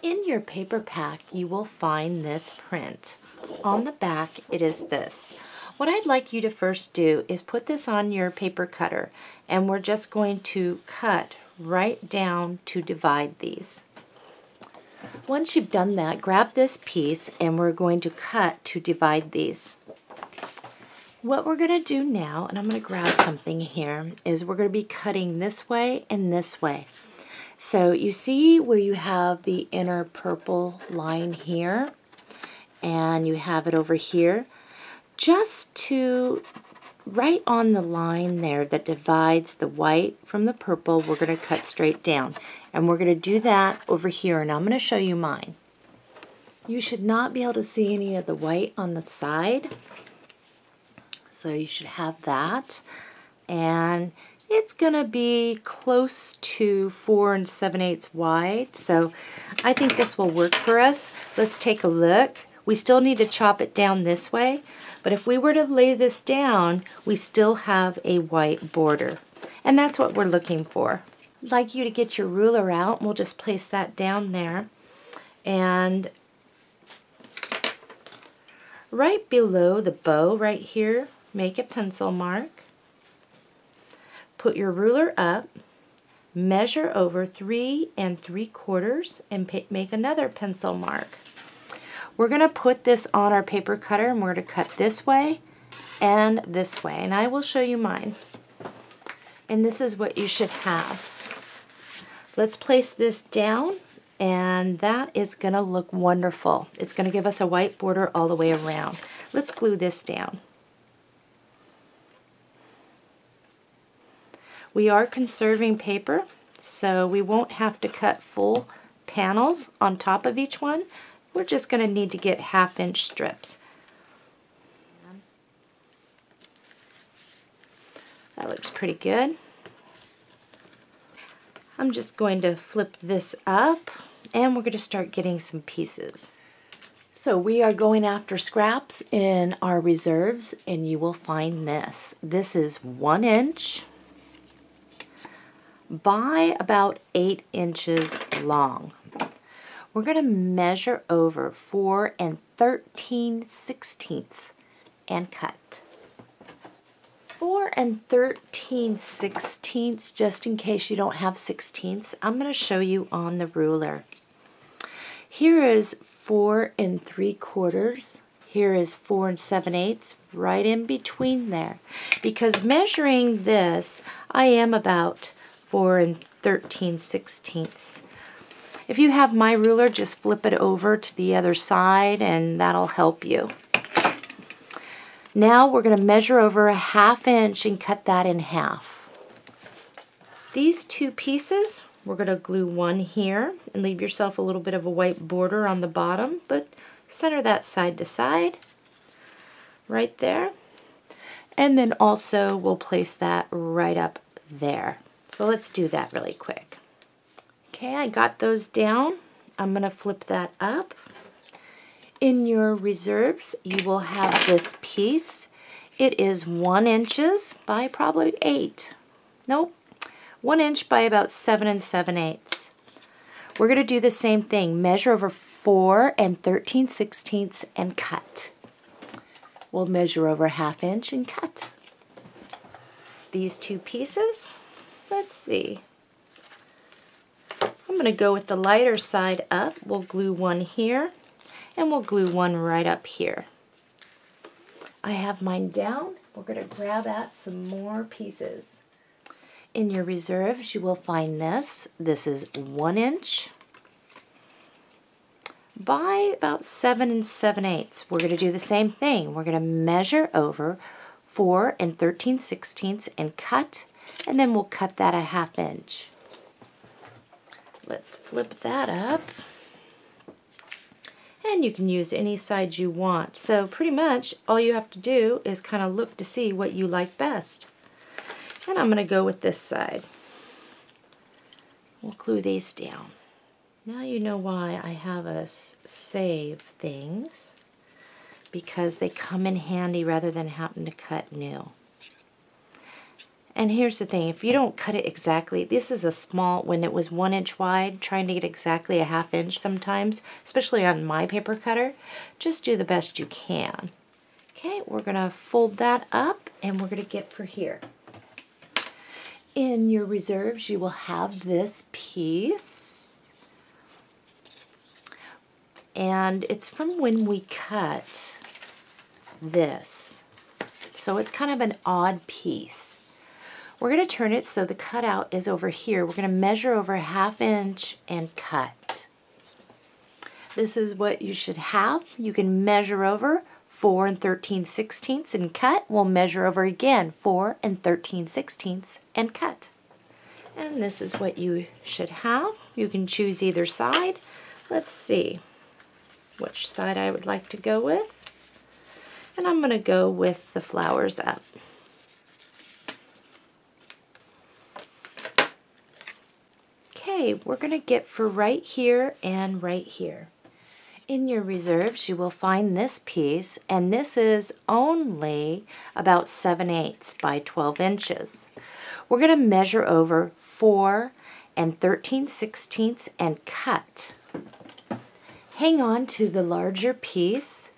In your paper pack, you will find this print. On the back, it is this. What I'd like you to first do is put this on your paper cutter, and we're just going to cut right down to divide these. Once you've done that, grab this piece and we're going to cut to divide these. What we're going to do now, and I'm going to grab something here, is we're going to be cutting this way and this way. So you see where you have the inner purple line here, and you have it over here, just to right on the line there that divides the white from the purple, we're going to cut straight down. And we're going to do that over here, and I'm going to show you mine. You should not be able to see any of the white on the side, so you should have that. And it's going to be close to 4 7/8 wide, so I think this will work for us. Let's take a look. We still need to chop it down this way, but if we were to lay this down, we still have a white border, and that's what we're looking for. I'd like you to get your ruler out, and we'll just place that down there, and right below the bow right here, make a pencil mark. Put your ruler up, measure over 3 3/4 and make another pencil mark. We're going to put this on our paper cutter, and we're going to cut this way, and I will show you mine. And this is what you should have. Let's place this down, and that is going to look wonderful. It's going to give us a white border all the way around. Let's glue this down. We are conserving paper, so we won't have to cut full panels on top of each one. We're just going to need to get 1/2-inch strips. That looks pretty good. I'm just going to flip this up, and we're going to start getting some pieces. So we are going after scraps in our reserves, and you will find this. This is 1 inch by about 8 inches long. We're going to measure over 4 13/16 and cut. 4 13/16, just in case you don't have 16ths, I'm going to show you on the ruler. Here is 4 3/4. Here is 4 7/8, right in between there. Because measuring this, I am about 4 13/16. If you have my ruler, just flip it over to the other side, and that'll help you. Now we're going to measure over 1/2 inch and cut that in half. These two pieces, we're going to glue one here and leave yourself a little bit of a white border on the bottom, but center that side to side right there. And then also we'll place that right up there. So let's do that really quick. Okay, I got those down. I'm going to flip that up. In your reserves, you will have this piece. It is 1 inch by probably 8. Nope, 1 inch by about 7 7/8. We're going to do the same thing. Measure over 4 13/16 and cut. We'll measure over 1/2 inch and cut. These two pieces, let's see. I'm going to go with the lighter side up. We'll glue one here, and we'll glue one right up here. I have mine down. We're going to grab at some more pieces. In your reserves, you will find this. This is 1 inch by about 7 7/8. We're going to do the same thing. We're going to measure over 4 13/16 and cut, and then we'll cut that 1/2 inch. Let's flip that up. And you can use any side you want. So pretty much all you have to do is kind of look to see what you like best. And I'm going to go with this side. We'll glue these down. Now you know why I have us save things, because they come in handy rather than having to cut new. And here's the thing, if you don't cut it exactly, this is a small, when it was 1 inch wide, trying to get exactly 1/2 inch sometimes, especially on my paper cutter, just do the best you can. Okay, we're going to fold that up, and we're going to get for here. In your reserves, you will have this piece. and it's from when we cut this. So it's kind of an odd piece. We're going to turn it so the cutout is over here. We're going to measure over 1/2 inch and cut. This is what you should have. You can measure over 4 3/16 and cut. We'll measure over again 4 3/16 and cut. And this is what you should have. You can choose either side. Let's see which side I would like to go with. And I'm going to go with the flowers up. Okay, we're going to get for right here and right here. In your reserves, you will find this piece, and this is only about 7/8 by 12 inches. We're going to measure over 4 3/16 and cut. Hang on to the larger piece.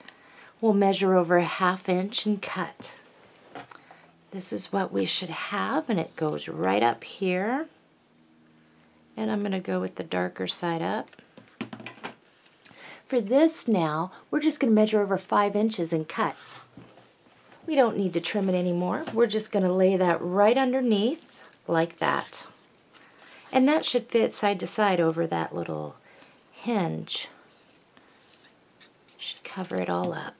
We'll measure over 1/2 inch and cut. This is what we should have, and it goes right up here. And I'm going to go with the darker side up. For this now, we're just going to measure over 5 inches and cut. We don't need to trim it anymore. We're just going to lay that right underneath like that. And that should fit side to side over that little hinge. Should cover it all up.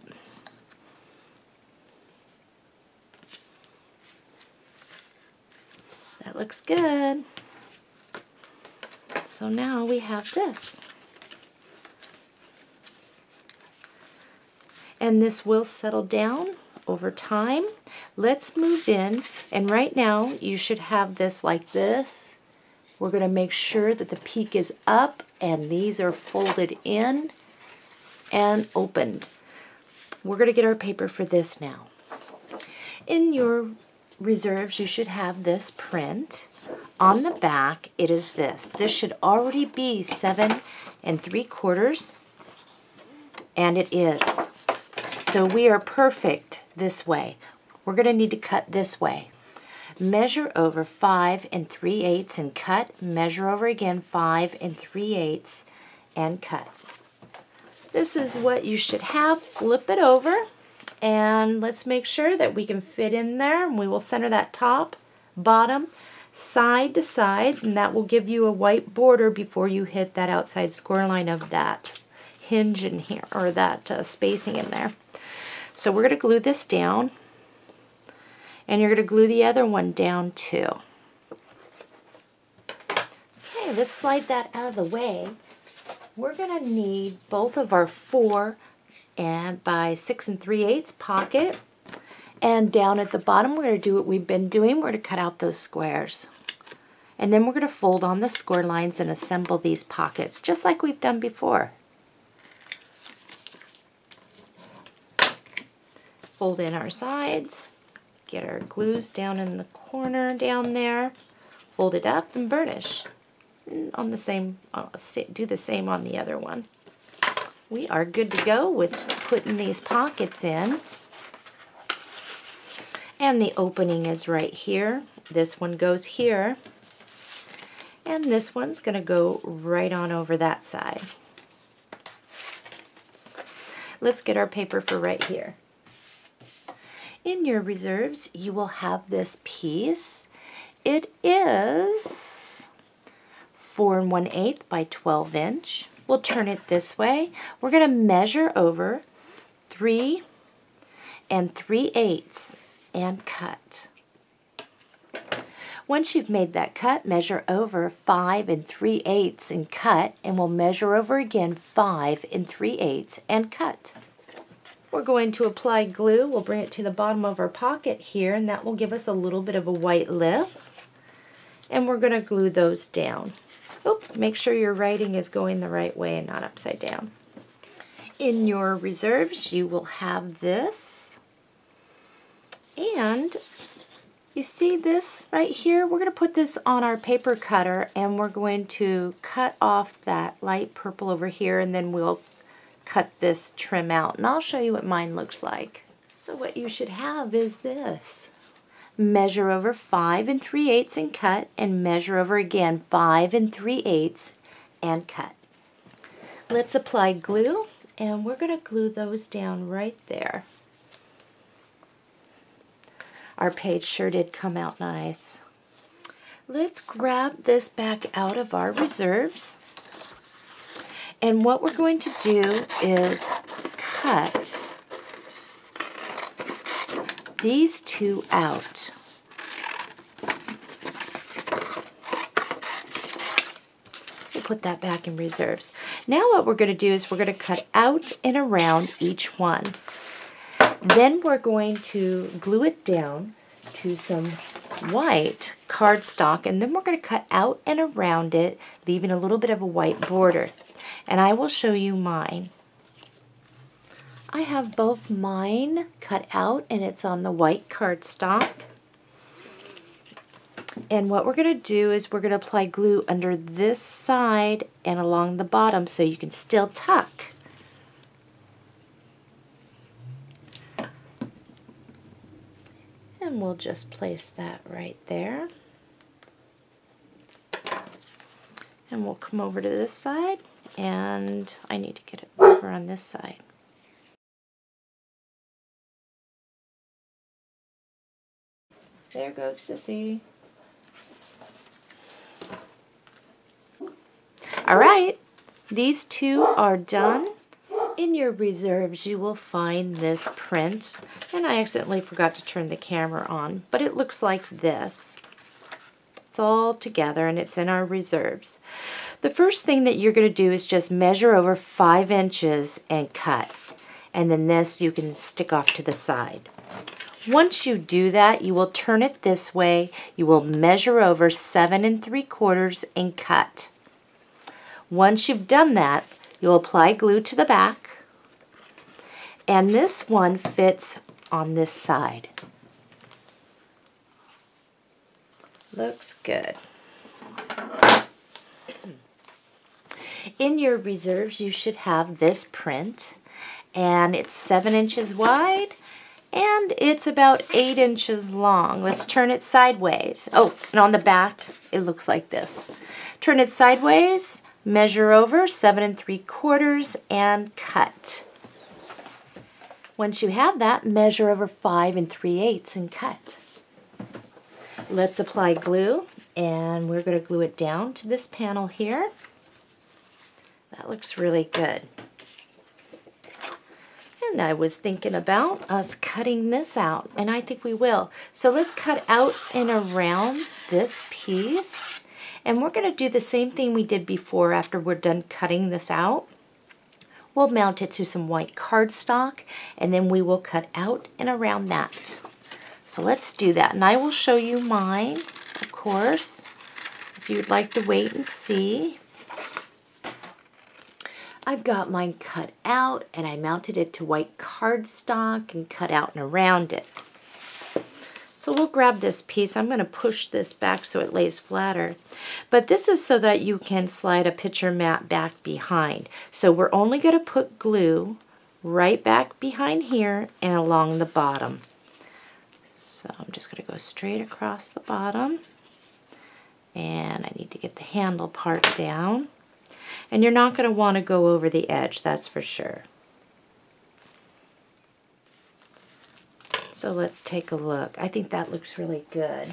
That looks good. So now we have this. And this will settle down over time. Let's move in, and right now you should have this like this. We're going to make sure that the peak is up and these are folded in and opened. We're going to get our paper for this now. In your reserves, you should have this print. On the back, it is this. This should already be 7 3/4, and it is. So we are perfect this way. We're going to need to cut this way. Measure over 5 3/8 and cut. Measure over again 5 3/8 and cut. This is what you should have. Flip it over, and let's make sure that we can fit in there. And we will center that top, bottom, side to side, and that will give you a white border before you hit that outside score line of that hinge in here, or that spacing in there. So we're going to glue this down, and you're going to glue the other one down too. Okay, let's slide that out of the way. We're going to need both of our 4 by 6 3/8 pocket, and down at the bottom we're going to do what we've been doing. We're going to cut out those squares, and then we're going to fold on the score lines and assemble these pockets just like we've done before. Fold in our sides, get our glues down in the corner down there, fold it up and burnish. And on the same, do the same on the other one. We are good to go with putting these pockets in. And the opening is right here. This one goes here. And this one's going to go right on over that side. Let's get our paper for right here. In your reserves, you will have this piece. It is 4 1/8 by 12 inch. We'll turn it this way. We're going to measure over 3 3/8 and cut. Once you've made that cut, measure over 5 3/8 and cut, and we'll measure over again 5 3/8 and cut. We're going to apply glue. We'll bring it to the bottom of our pocket here, and that will give us a little bit of a white lip. And we're going to glue those down. Oop, make sure your writing is going the right way and not upside down. In your reserves, you will have this. And you see this right here? We're going to put this on our paper cutter, and we're going to cut off that light purple over here, and then we'll cut this trim out, and I'll show you what mine looks like. So what you should have is this. Measure over 5 3/8 and cut, and measure over again 5 3/8 and cut. Let's apply glue, and we're going to glue those down right there. Our page sure did come out nice. Let's grab this back out of our reserves. And what we're going to do is cut these two out. We'll put that back in reserves. Now what we're going to do is we're going to cut out and around each one. Then we're going to glue it down to some white cardstock, and then we're going to cut out and around it, leaving a little bit of a white border. And I will show you mine. I have both mine cut out, and it's on the white cardstock. And what we're going to do is we're going to apply glue under this side and along the bottom so you can still tuck. And we'll just place that right there. And we'll come over to this side, and I need to get it over on this side. There goes Sissy. All right, these two are done. In your reserves, you will find this print, and I accidentally forgot to turn the camera on, but it looks like this. It's all together, and it's in our reserves. The first thing that you're going to do is just measure over 5 inches and cut, and then this you can stick off to the side. Once you do that, you will turn it this way. You will measure over 7 3/4 and cut. Once you've done that, you'll apply glue to the back, and this one fits on this side. Looks good. In your reserves, you should have this print, and it's 7 inches wide, and it's about 8 inches long. Let's turn it sideways. Oh, and on the back, it looks like this. Turn it sideways, measure over 7 3/4 and cut. Once you have that, measure over 5 3/8 and cut. Let's apply glue, and we're going to glue it down to this panel here. That looks really good. And I was thinking about us cutting this out, and I think we will. So let's cut out and around this piece. And we're going to do the same thing we did before after we're done cutting this out. We'll mount it to some white cardstock, and then we will cut out and around that. So let's do that. And I will show you mine, of course, if you'd like to wait and see. I've got mine cut out, and I mounted it to white cardstock and cut out and around it. So we'll grab this piece. I'm going to push this back so it lays flatter. But this is so that you can slide a picture mat back behind. So we're only going to put glue right back behind here and along the bottom. So I'm just going to go straight across the bottom. And I need to get the handle part down. And you're not going to want to go over the edge, that's for sure. So let's take a look. I think that looks really good.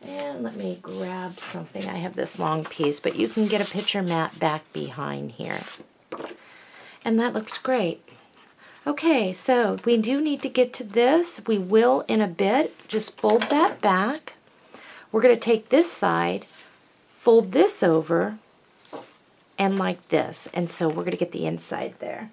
And let me grab something. I have this long piece, but you can get a picture mat back behind here. And that looks great. Okay, so we do need to get to this. We will in a bit. Just fold that back. We're going to take this side, fold this over, and like this. And so we're going to get the inside there.